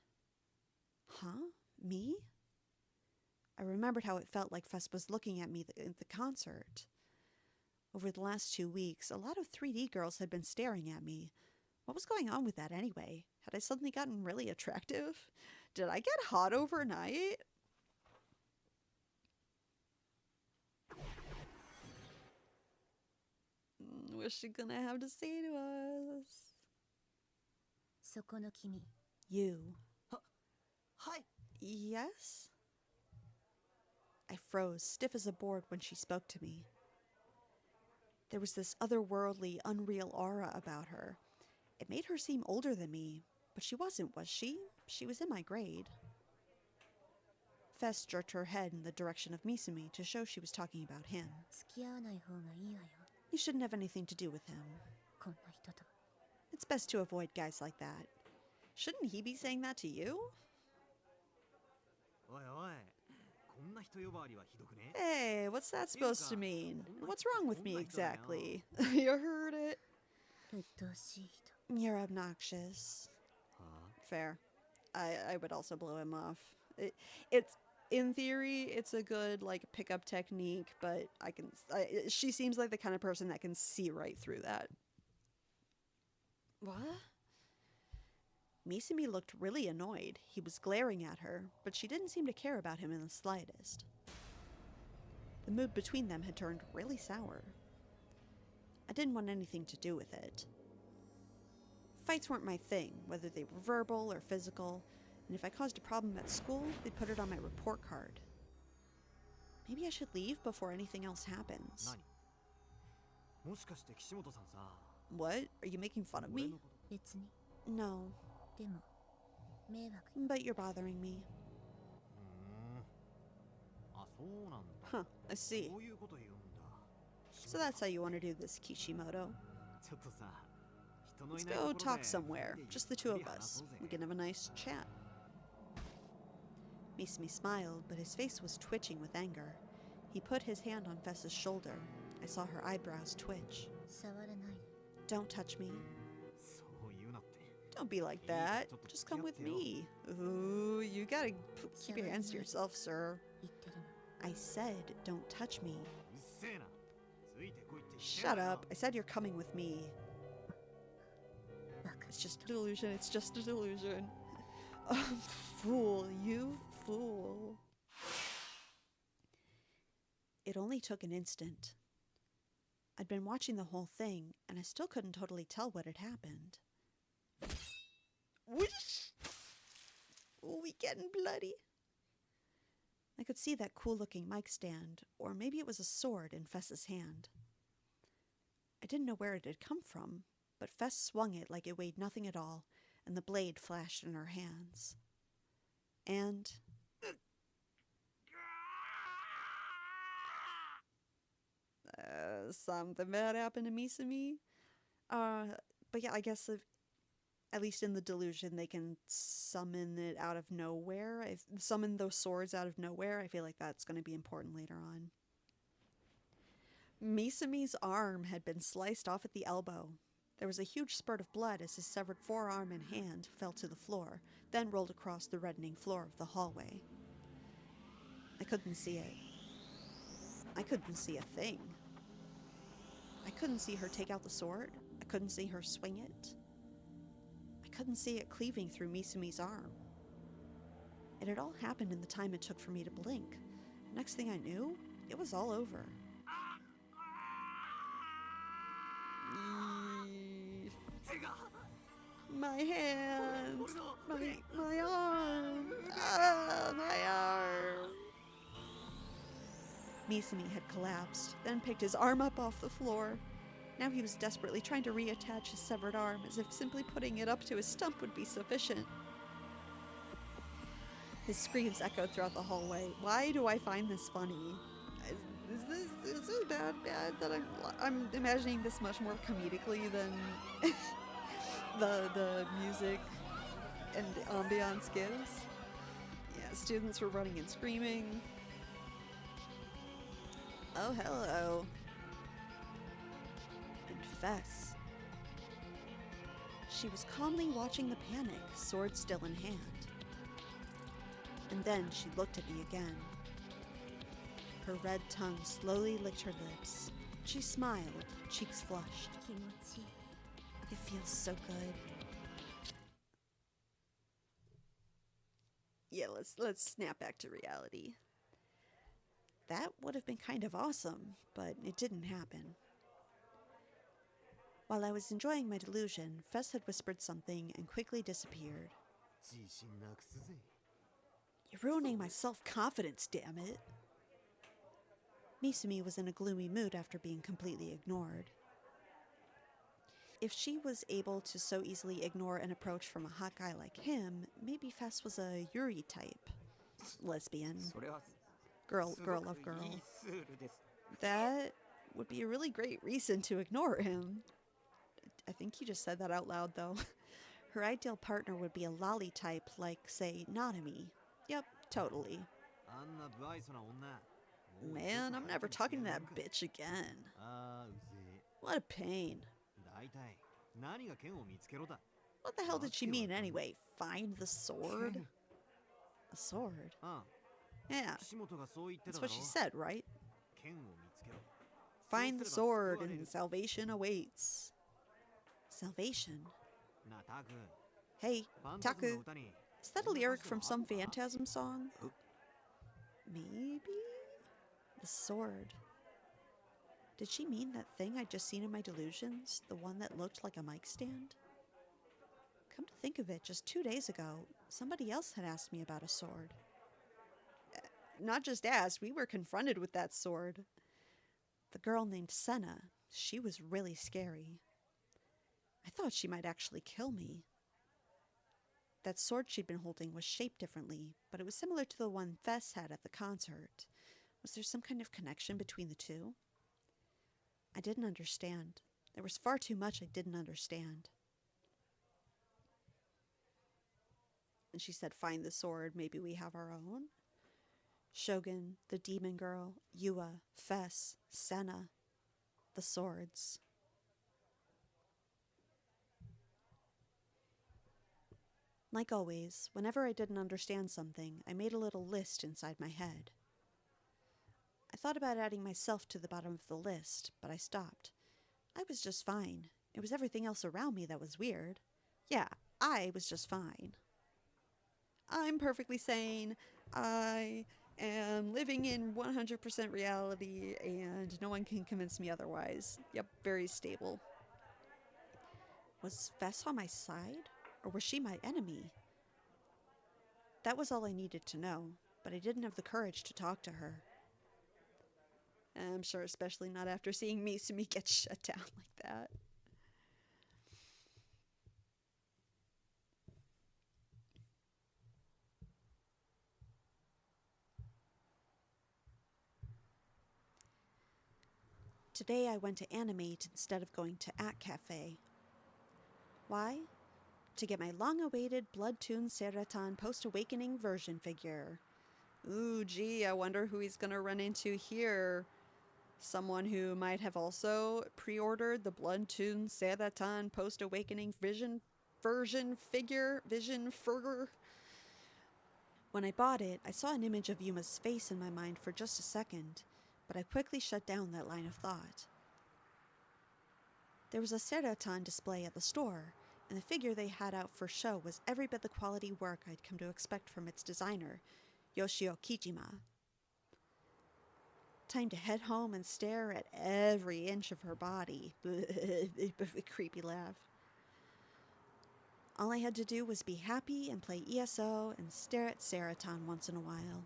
Huh? Me? I remembered how it felt like Fess was looking at me at the concert. Over the last 2 weeks, a lot of 3D girls had been staring at me. What was going on with that anyway? Had I suddenly gotten really attractive? Did I get hot overnight? What's she gonna have to say to us? そこの君 You. はい Yes? I froze, stiff as a board, when she spoke to me. There was this otherworldly, unreal aura about her. It made her seem older than me, but she wasn't, was she? She was in my grade. Fess jerked her head in the direction of Misumi to show she was talking about him. 付き合わない方がいいわよ You shouldn't have anything to do with him. こんな人と It's best to avoid guys like that. Shouldn't he be saying that to you? おいおいこんな人呼ばわりはひどくね Hey, what's that supposed to mean? What's wrong with me exactly? You heard it. 鬱陶しい人 You're obnoxious. はあ Fair. I would also blow him off. It's in theory, it's a good like pickup technique, but she seems like the kind of person that can see right through that. What? Misumi looked really annoyed. He was glaring at her, but she didn't seem to care about him in the slightest. The mood between them had turned really sour. I didn't want anything to do with it. Fights weren't my thing, whether they were verbal or physical, and if I caused a problem at school, they'd put it on my report card. Maybe I should leave before anything else happens. 何もしかして岸本さんさ What? Are you making fun of 俺 me? のこと 別に No, でも迷惑 but you're bothering me. あそうなんだ Huh, I see. そういうこと言うんだ So that's how you want to do this, Kishimoto. ちょっとさ Let's go talk somewhere. Just the two of us. We can have a nice chat. Misumi smiled, but his face was twitching with anger. He put his hand on Fess's shoulder. I saw her eyebrows twitch. 触らないで Don't touch me. そう言うなって Don't be like that. Just come with me. Ooh, you gotta keep your hands to yourself, sir. 言ってるの I said, don't touch me. うっせえなついてこいって言って Shut んだよ up. I said you're coming with me. バカ It's just a delusion. It's just a delusion. Oh, fool. You fool. It only took an instant. I'd been watching the whole thing, and I still couldn't totally tell what had happened. Whoosh! Oh, we getting bloody. I could see that cool-looking mic stand, or maybe it was a sword in Fess's hand. I didn't know where it had come from, but Fess swung it like it weighed nothing at all, and the blade flashed in her hands. And... something bad happened to Misumi. But yeah, I guess at least in the delusion, they can summon it out of nowhere. Summon those swords out of nowhere. I feel like that's going to be important later on. Misumi's arm had been sliced off at the elbow. There was a huge spurt of blood as his severed forearm and hand fell to the floor, then rolled across the reddening floor of the hallway. I couldn't see it. I couldn't see a thing. I couldn't see her take out the sword. I couldn't see her swing it. I couldn't see it cleaving through Misumi's arm. It had all happened in the time it took for me to blink. Next thing I knew, it was all over. My hands! My arm! Ah, my arm! Misumi had collapsed, then picked his arm up off the floor. Now he was desperately trying to reattach his severed arm, as if simply putting it up to his stump would be sufficient. His screams echoed throughout the hallway. Why do I find this funny? Is this bad that I'm imagining this much more comedically than the music and ambiance gives? Yeah, students were running and screaming. Oh, hello. And Fess. She was calmly watching the panic, sword still in hand. And then she looked at me again. Her red tongue slowly licked her lips. She smiled, cheeks flushed. 気持ちいい It feels so good. Yeah, let's snap back to reality. That would have been kind of awesome, but it didn't happen. While I was enjoying my delusion, Fess had whispered something and quickly disappeared. 自信なくすぜ You're ruining my self-confidence, damn it. Misumi was in a gloomy mood after being completely ignored. If she was able to so easily ignore an approach from a hot guy like him, maybe Fess was a Yuri type. Lesbian. それは Girl すご of く girl. いいスールです That would be a really great reason to ignore him. I think you just said that out loud, though. Her ideal partner would be a lolly type like, say, Nanami. Yep, totally. あんな不愛想な女もう Man, ど I'm こ never 入って talking to も that 知らんか bitch again. ああうぜえ What a pain. 大体何が剣を見つけろだ What the hell did she mean anyway? Find the sword? 剣 A sword? あ Yeah, あ岸本がそう言ってた that's だ what ろ she said, right? 剣を見つけろ Find the そうすれ sword ば救われ and る salvation awaits. Salvation? なあタク Hey, ファンタズムの Taku, 歌に is that a lyric from some Phantasm song? Huh? Maybe? The sword. Did she mean that thing I'd just seen in my delusions? The one that looked like a mic stand? Come to think of it, just 2 days ago, somebody else had asked me about a sword. Not just asked, we were confronted with that sword. The girl named Senna. She was really scary. I thought she might actually kill me. That sword she'd been holding was shaped differently, but it was similar to the one Fess had at the concert. Was there some kind of connection between the two? I didn't understand. There was far too much I didn't understand. And she said, find the sword, maybe we have our own. Shogun, the demon girl, Yua, Fess, Senna, the swords. Like always, whenever I didn't understand something, I made a little list inside my head. I thought about adding myself to the bottom of the list, but I stopped. I was just fine. It was everything else around me that was weird. Yeah, I was just fine. I'm perfectly sane. I am living in 100% reality, and no one can convince me otherwise. Yep, very stable. Was Fess on my side? Or was she my enemy? That was all I needed to know, but I didn't have the courage to talk to her. I'm sure especially not after seeing Misumi get shut down like that. Today I went to Animate instead of going to At Cafe. Why? To get my long-awaited Bloodtoon Seratan post-awakening version figure. Ooh, gee, I wonder who he's gonna run into here. Someone who might have also pre-ordered the Bloodtoon Seratan post-awakening version figure. When I bought it, I saw an image of Yuma's face in my mind for just a second, but I quickly shut down that line of thought. There was a Seratan display at the store, and the figure they had out for show was every bit the quality work I'd come to expect from its designer, Yoshio Kijima. Time to head home and stare at every inch of her body. Creepy laugh. All I had to do was be happy and play ESO and stare at Seratan once in a while.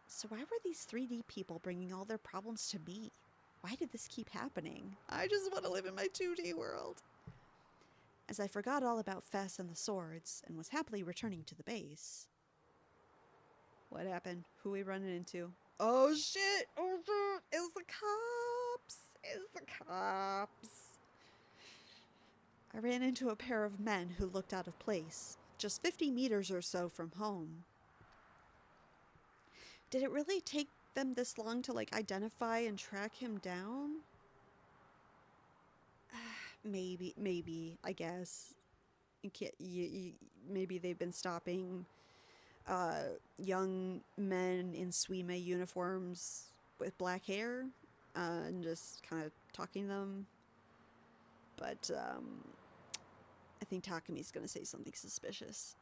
So why were these 3D people bringing all their problems to me? Why did this keep happening? I just want to live in my 2D world. As I forgot all about Fess and the swords and was happily returning to the base. What happened? Who we running into? Oh shit! Oh shit! It's the cops! It's the cops! I ran into a pair of men who looked out of place, just 50 meters or so from home. Did it really take them this long to, identify and track him down? Maybe, I guess. Maybe they've been stopping young men in suime uniforms with black hair and just kind of talking to them. But I think Takumi's going to say something suspicious.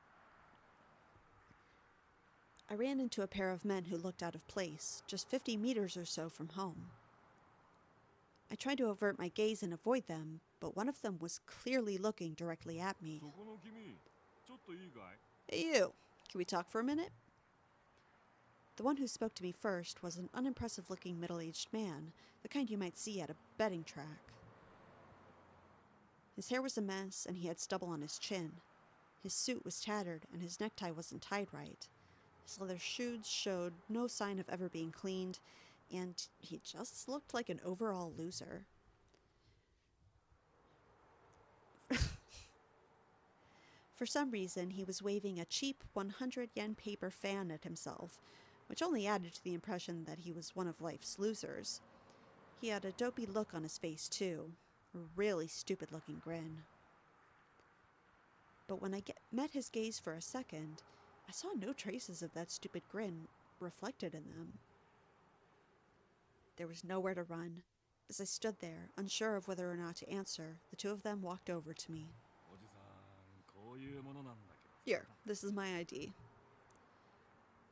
I ran into a pair of men who looked out of place, just 50 meters or so from home. I tried to avert my gaze and avoid them, but one of them was clearly looking directly at me. Hey you, can we talk for a minute? The one who spoke to me first was an unimpressive-looking middle-aged man, the kind you might see at a betting track. His hair was a mess, and he had stubble on his chin. His suit was tattered, and his necktie wasn't tied right. His leather shoes showed no sign of ever being cleaned, and he just looked like an overall loser. For some reason, he was waving a cheap 100-yen paper fan at himself, which only added to the impression that he was one of life's losers. He had a dopey look on his face, too. A really stupid-looking grin. But when I met his gaze for a second, I saw no traces of that stupid grin reflected in them. There was nowhere to run. As I stood there, unsure of whether or not to answer, the two of them walked over to me. Here, this is my ID.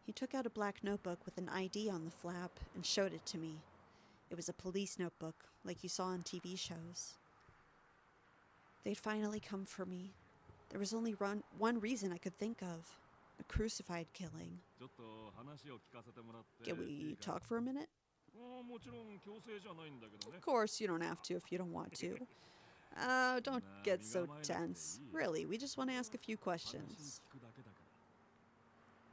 He took out a black notebook with an ID on the flap and showed it to me. It was a police notebook, like you saw on TV shows. They'd finally come for me. There was only one reason I could think of. A crucified killing. Can we talk for a minute? Of course, you don't have to if you don't want to. Don't get so tense. Really, we just want to ask a few questions.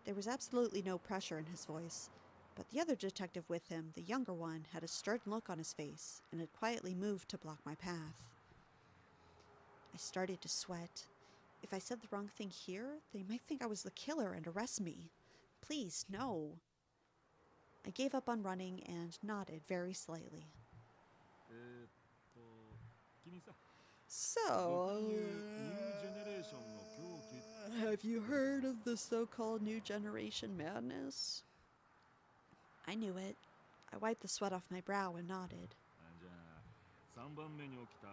There was absolutely no pressure in his voice, but the other detective with him, the younger one, had a stern look on his face and had quietly moved to block my path. I started to sweat. If I said the wrong thing here, they might think I was the killer and arrest me. Please, no. I gave up on running and nodded very slightly. 君さ So, 俗に言うニュージェネレーションの狂気 have you heard of the so-called new generation madness? I knew it. I wiped the sweat off my brow and nodded. じゃあ3番目に起きた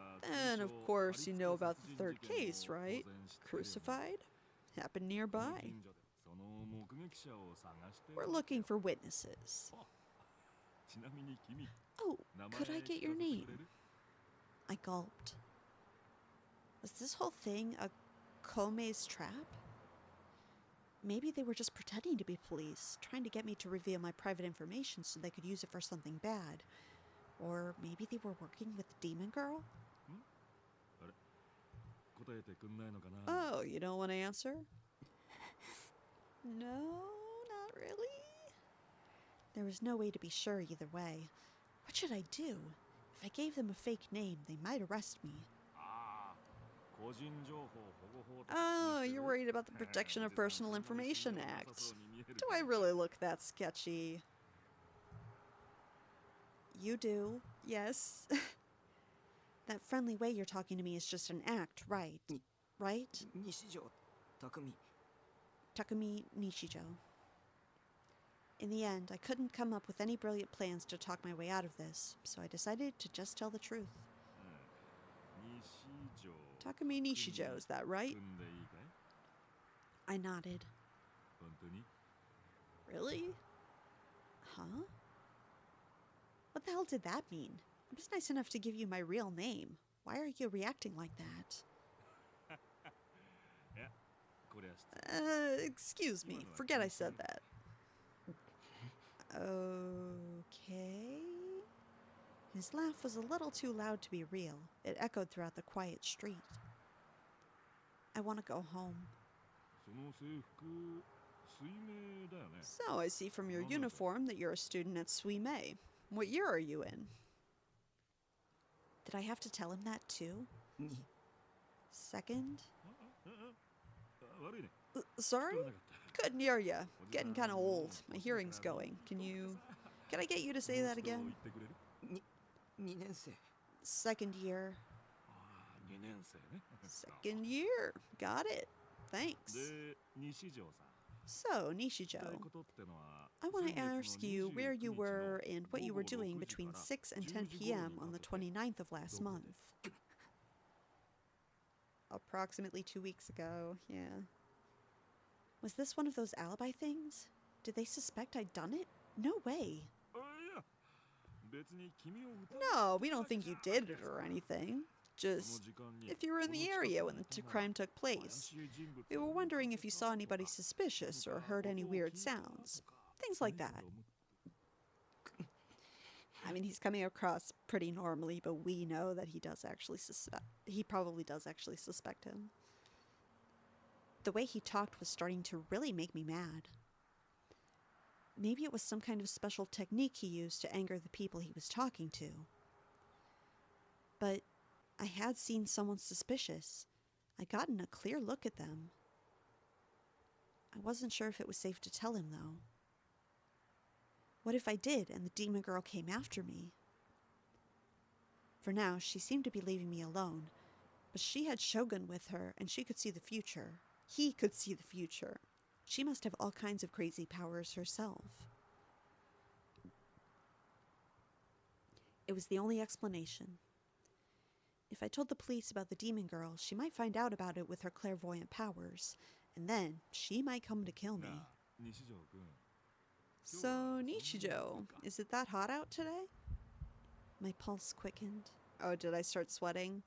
And of 通称 course, you know about the 貼り third 付け殺人 case, 事件も right? 当然知ってるよね Crucified? Happened この nearby. 近所でその目撃者を探してる We're looking for witnesses. ちなみに君 Oh, 名前 could I get your 聞かせて name? くれる I gulped. Was this whole thing a Kome's trap? Maybe they were just pretending to be police, trying to get me to reveal my private information so they could use it for something bad. Or maybe they were working with the demon girl? 答えてくんないのかな Oh, you don't want to answer? No, not really. There was no way to be sure either way. What should I do? If I gave them a fake name, they might arrest me. ああ個人情報保護法とか Oh, 気にして you're る worried about the Protection of Personal Information Act. Do I really look that sketchy? You do, yes. That friendly way you're talking to me is just an act, right? Right? 西条匠 Takumi Nishijo. In the end, I couldn't come up with any brilliant plans to talk my way out of this, so I decided to just tell the truth. 西条 Takumi Nishijo, is that right? 組んでいいかい I nodded. 本当に Really? Huh? What the hell did that mean? I'm just nice enough to give you my real name. Why are you reacting like that? いやこれは失礼 Excuse me. Forget I said that. Okay. His laugh was a little too loud to be real. It echoed throughout the quiet street. I want to go home. その制服水明だよね So I see from your uniform that you're a student at Suimei. What year are you in? Did I have to tell him that too? に Second? 悪いね Sorry? 聞こえなかった Couldn't hear ya. Getting kind of old. My hearing's going. Can I get you to say that もう一度 again? 言ってくれる2年生 Second year. ああ2年生ね Second year. Got it. Thanks. で西条さん So, 聞き Nishijo, たいことってのは I want 先 to 月 ask の you where 29 you 日 were の and what you were 午後 doing 6 between から 6 and 10 10 p.m. on the 時頃に 29th of last どこ month. で Approximately 2 weeks ago, yeah. Was this one of those alibi things? Did they suspect I'd done it? No way. あいや別に君を疑う No, we don't think you did it or anything. その Just 時間に if you were in この the 近く area に when the いたなら crime took 怪 place. しい人物 We を were 見 wondering か if け you た saw と anybody か suspicious or 何か heard any 音を weird 聞いたと sounds. か Things like 何 that. か思っ I mean, he's coming across pretty normally, but we know that he probably does actually suspect him. The way he talked was starting to really make me mad. Maybe it was some kind of special technique he used to anger the people he was talking to. But I had seen someone suspicious. I'd gotten a clear look at them. I wasn't sure if it was safe to tell him, though. What if I did and the demon girl came after me? For now, she seemed to be leaving me alone, but she had Shogun with her and she could see the future. He could see the future. She must have all kinds of crazy powers herself. It was the only explanation. If I told the police about the demon girl, she might find out about it with her clairvoyant powers, and then she might come to kill な me. あ西条君 So, Nichijo, is it that hot out today? My pulse quickened. Oh, did I start sweating?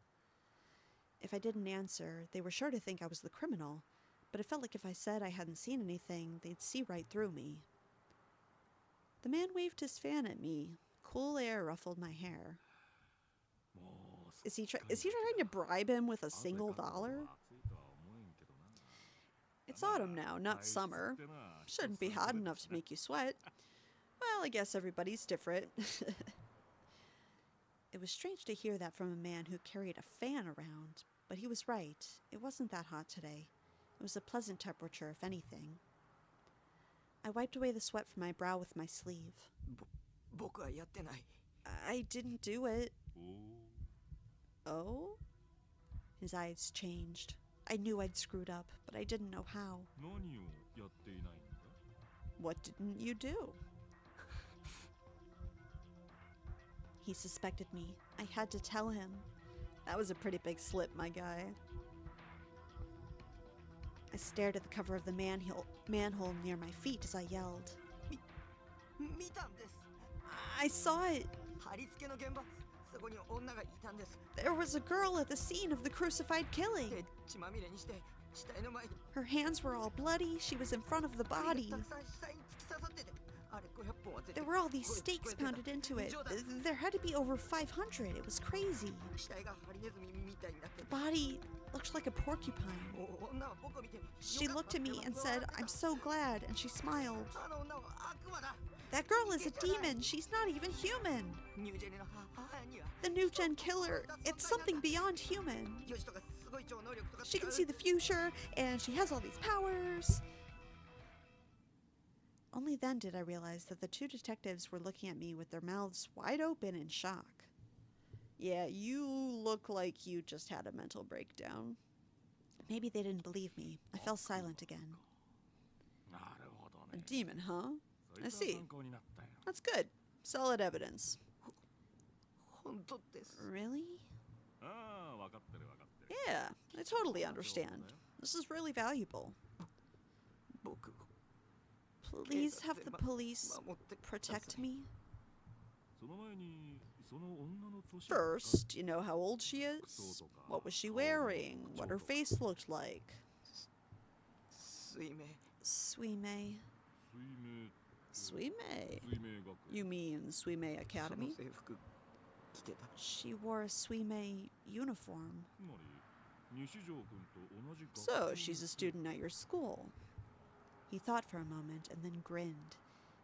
If I didn't answer, they were sure to think I was the criminal, but it felt like if I said I hadn't seen anything, they'd see right through me. The man waved his fan at me. Cool air ruffled my hair. もう Is he すっかり trying to bribe him with a 汗 single かくほど dollar? 暑いとは思えんけどな It's autumn now, not 体質 summer. ってな Shouldn't be 人それ hot ぞれだ enough し to な make you sweat. Well, I guess everybody's different. It was strange to hear that from a man who carried a fan around, but he was right. It wasn't that hot today. It was a pleasant temperature, if anything. I wiped away the sweat from my brow with my sleeve. 僕はやってない。 I didn't do it. お Oh? His eyes changed. I knew I'd screwed up, but I didn't know how. 何をやっていないんだ What didn't you do? He suspected me. I had to tell him. That was a pretty big slip, my guy. I stared at the cover of the manhole near my feet as I yelled. 見たんです。 I saw it. 貼り付けの現場、そこに女がいたんです。 There was a girl at the scene of the crucified killing. で、血まみれにして死体の前に Her hands were all bloody. She was in front of the 釘 body. がたくさん死体に突き刺さってて、あれ500本は絶対 There were all these stakes pounded into it. There had to be over 500. It was crazy. 死体がハリネズミみたいになって The body looked like a porcupine. 女は僕を見て She looked at me and said, "I'm so glad," and she smiled. あの女は悪魔だ。 That girl is a demon. She's not even human. ニュージェネの母には The new gen killer, it's something beyond human. ヨシとかすごい超能力とか She can see the future, and she has all these powers. Only then did I realize that the two detectives were looking at me with their mouths wide open in shock. Yeah, you look like you just had a mental breakdown. Maybe they didn't believe me. I fell silent again. なるほど A ね demon, huh? そい I つは see. 参考になったよ That's good. Solid evidence. 本当です。 Really? ああ分かってる分かってる Yeah, I totally understand. This is really valuable. 僕を Please have the police 守ってください protect me. その前にその女の年 First, you know how old she is? What was she wearing? What her face looked like? 水明 Suime. 水明 Suime. 水明学 You mean Suime その Academy? 制服着てた。 She wore a Suime uniform. つまり西条君と同じ学 So 校 she's a student at your school. He thought for a moment and then grinned.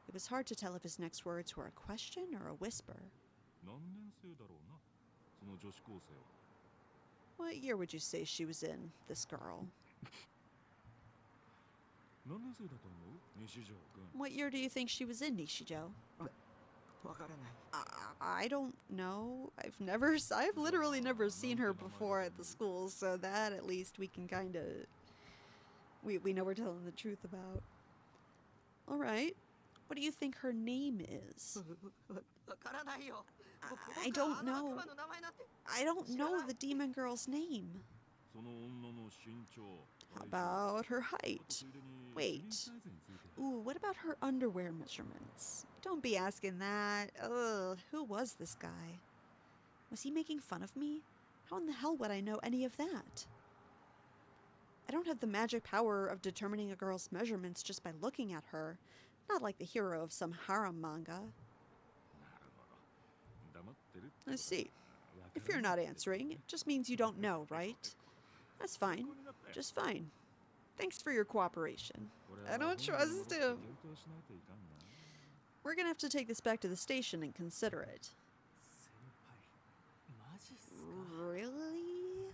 It was hard to tell if his next words were a question or a whisper. 何年生だろうなその女子高生は What year would you say she was in, this girl? 何年生だと思う西条君 What year do you think she was in, Nishijo? わからない。 I don't know. I've literally never seen her before at the school, so that at least we can kind of, we know we're telling the truth about. All right. What do you think her name is? わからないよ。 I don't あの know. 悪魔の名前なんて I don't know the demon girl's name. その女の身長 How 体重 about her あと height? ついでに Wait. スリーサイズについて Ooh, what about her underwear measurements? Don't be asking that. Ugh, who was this guy? Was he making fun of me? How in the hell would I know any of that? I don't have the magic power of determining a girl's measurements just by looking at her. Not like the hero of some harem manga. なるほど黙ってるって I see. わか If ら you're ない not answering, it just means you don't know, right? That's fine. 参考になったよ Just fine. Thanks for your cooperation. これ I は don't 本人に trust 戻って him. 検討しないといかんな We're gonna have to take this back to the station and consider it. 先輩、マジっすか。 Really?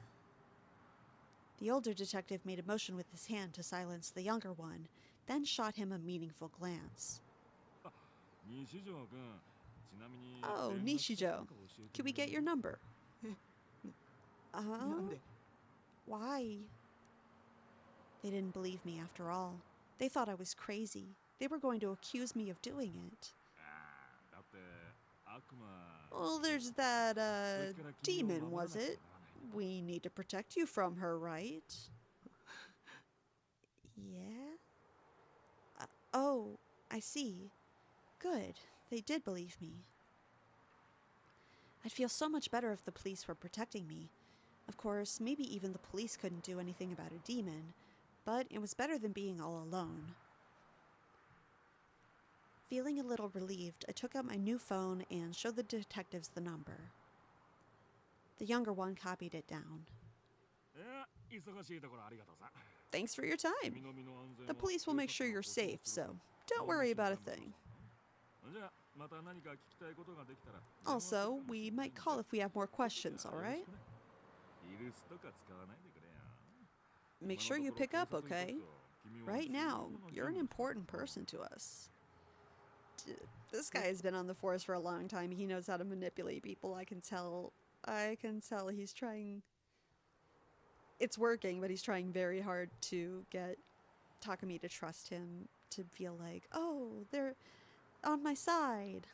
The older detective made a motion with his hand to silence the younger one, then shot him a meaningful glance. 西条君ちなみに Oh, 連絡先 Nishijo. なんか教えて Can we くれ get る your number? なんで Why? They didn't believe me after all. They thought I was crazy. They were going to accuse me of doing it. ああだって悪魔 Well, there's that, こいつから君を demon, 守らな was くちゃ it? ならない We need to protect you from her, right? Yeah? Oh, I see. Good. They did believe me. I'd feel so much better if the police were protecting me. Of course, maybe even the police couldn't do anything about a demon, but it was better than being all alone. Feeling a little relieved, I took out my new phone and showed the detectives the number. The younger one copied it down. いや忙しいところありがとうさ Thanks for your time. 君の身の安全 The は police will make sure you're 警察の safe, 保証する so don't worry about a thing. じゃあまた何か聞きたいことができたら Also, we might call if we have more questions, alright? いい Make sure you pick up, okay? Right now, you're an important person to us. This guy has been on the force for a long time. He knows how to manipulate people. I can tell he's trying. It's working, but he's trying very hard to get Takumi to trust him, to feel like, oh, they're on my side.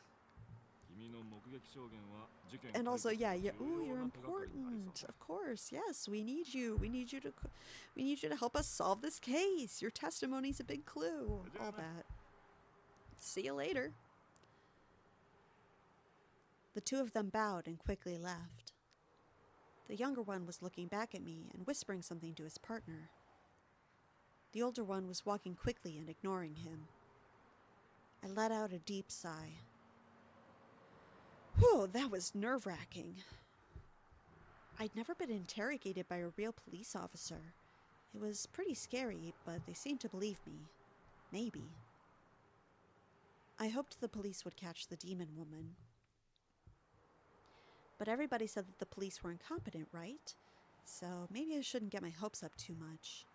And also, yeah, ooh, you're important. Of course, yes, we need you. We need you to help us solve this case. Your testimony's a big clue. All that. See you later. The two of them bowed and quickly left. The younger one was looking back at me and whispering something to his partner. The older one was walking quickly and ignoring him. I let out a deep sigh. Whew, that was nerve-wracking. I'd never been interrogated by a real police officer. It was pretty scary, but they seemed to believe me. Maybe. I hoped the police would catch the demon woman. But everybody said that the police were incompetent, right? So maybe I shouldn't get my hopes up too much.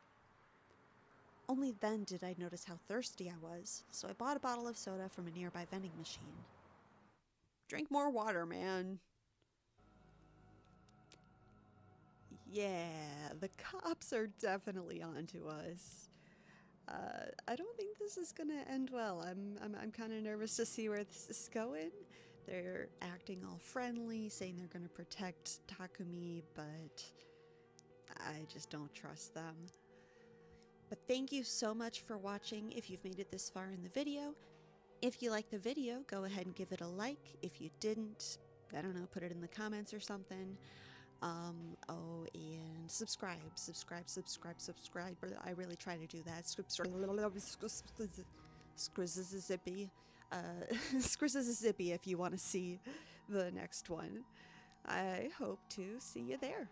Only then did I notice how thirsty I was, so I bought a bottle of soda from a nearby vending machine. Drink more water, man. Yeah, the cops are definitely onto us. I don't think this is gonna end well. I'm kind of nervous to see where this is going. They're acting all friendly, saying they're gonna protect Takumi, but I just don't trust them. But thank you so much for watching if you've made it this far in the video. If you liked the video, go ahead and give it a like. If you didn't, I don't know, put it in the comments or something. Oh, and subscribe. I really try to do that. Squizzizippy if you want to see the next one. I hope to see you there.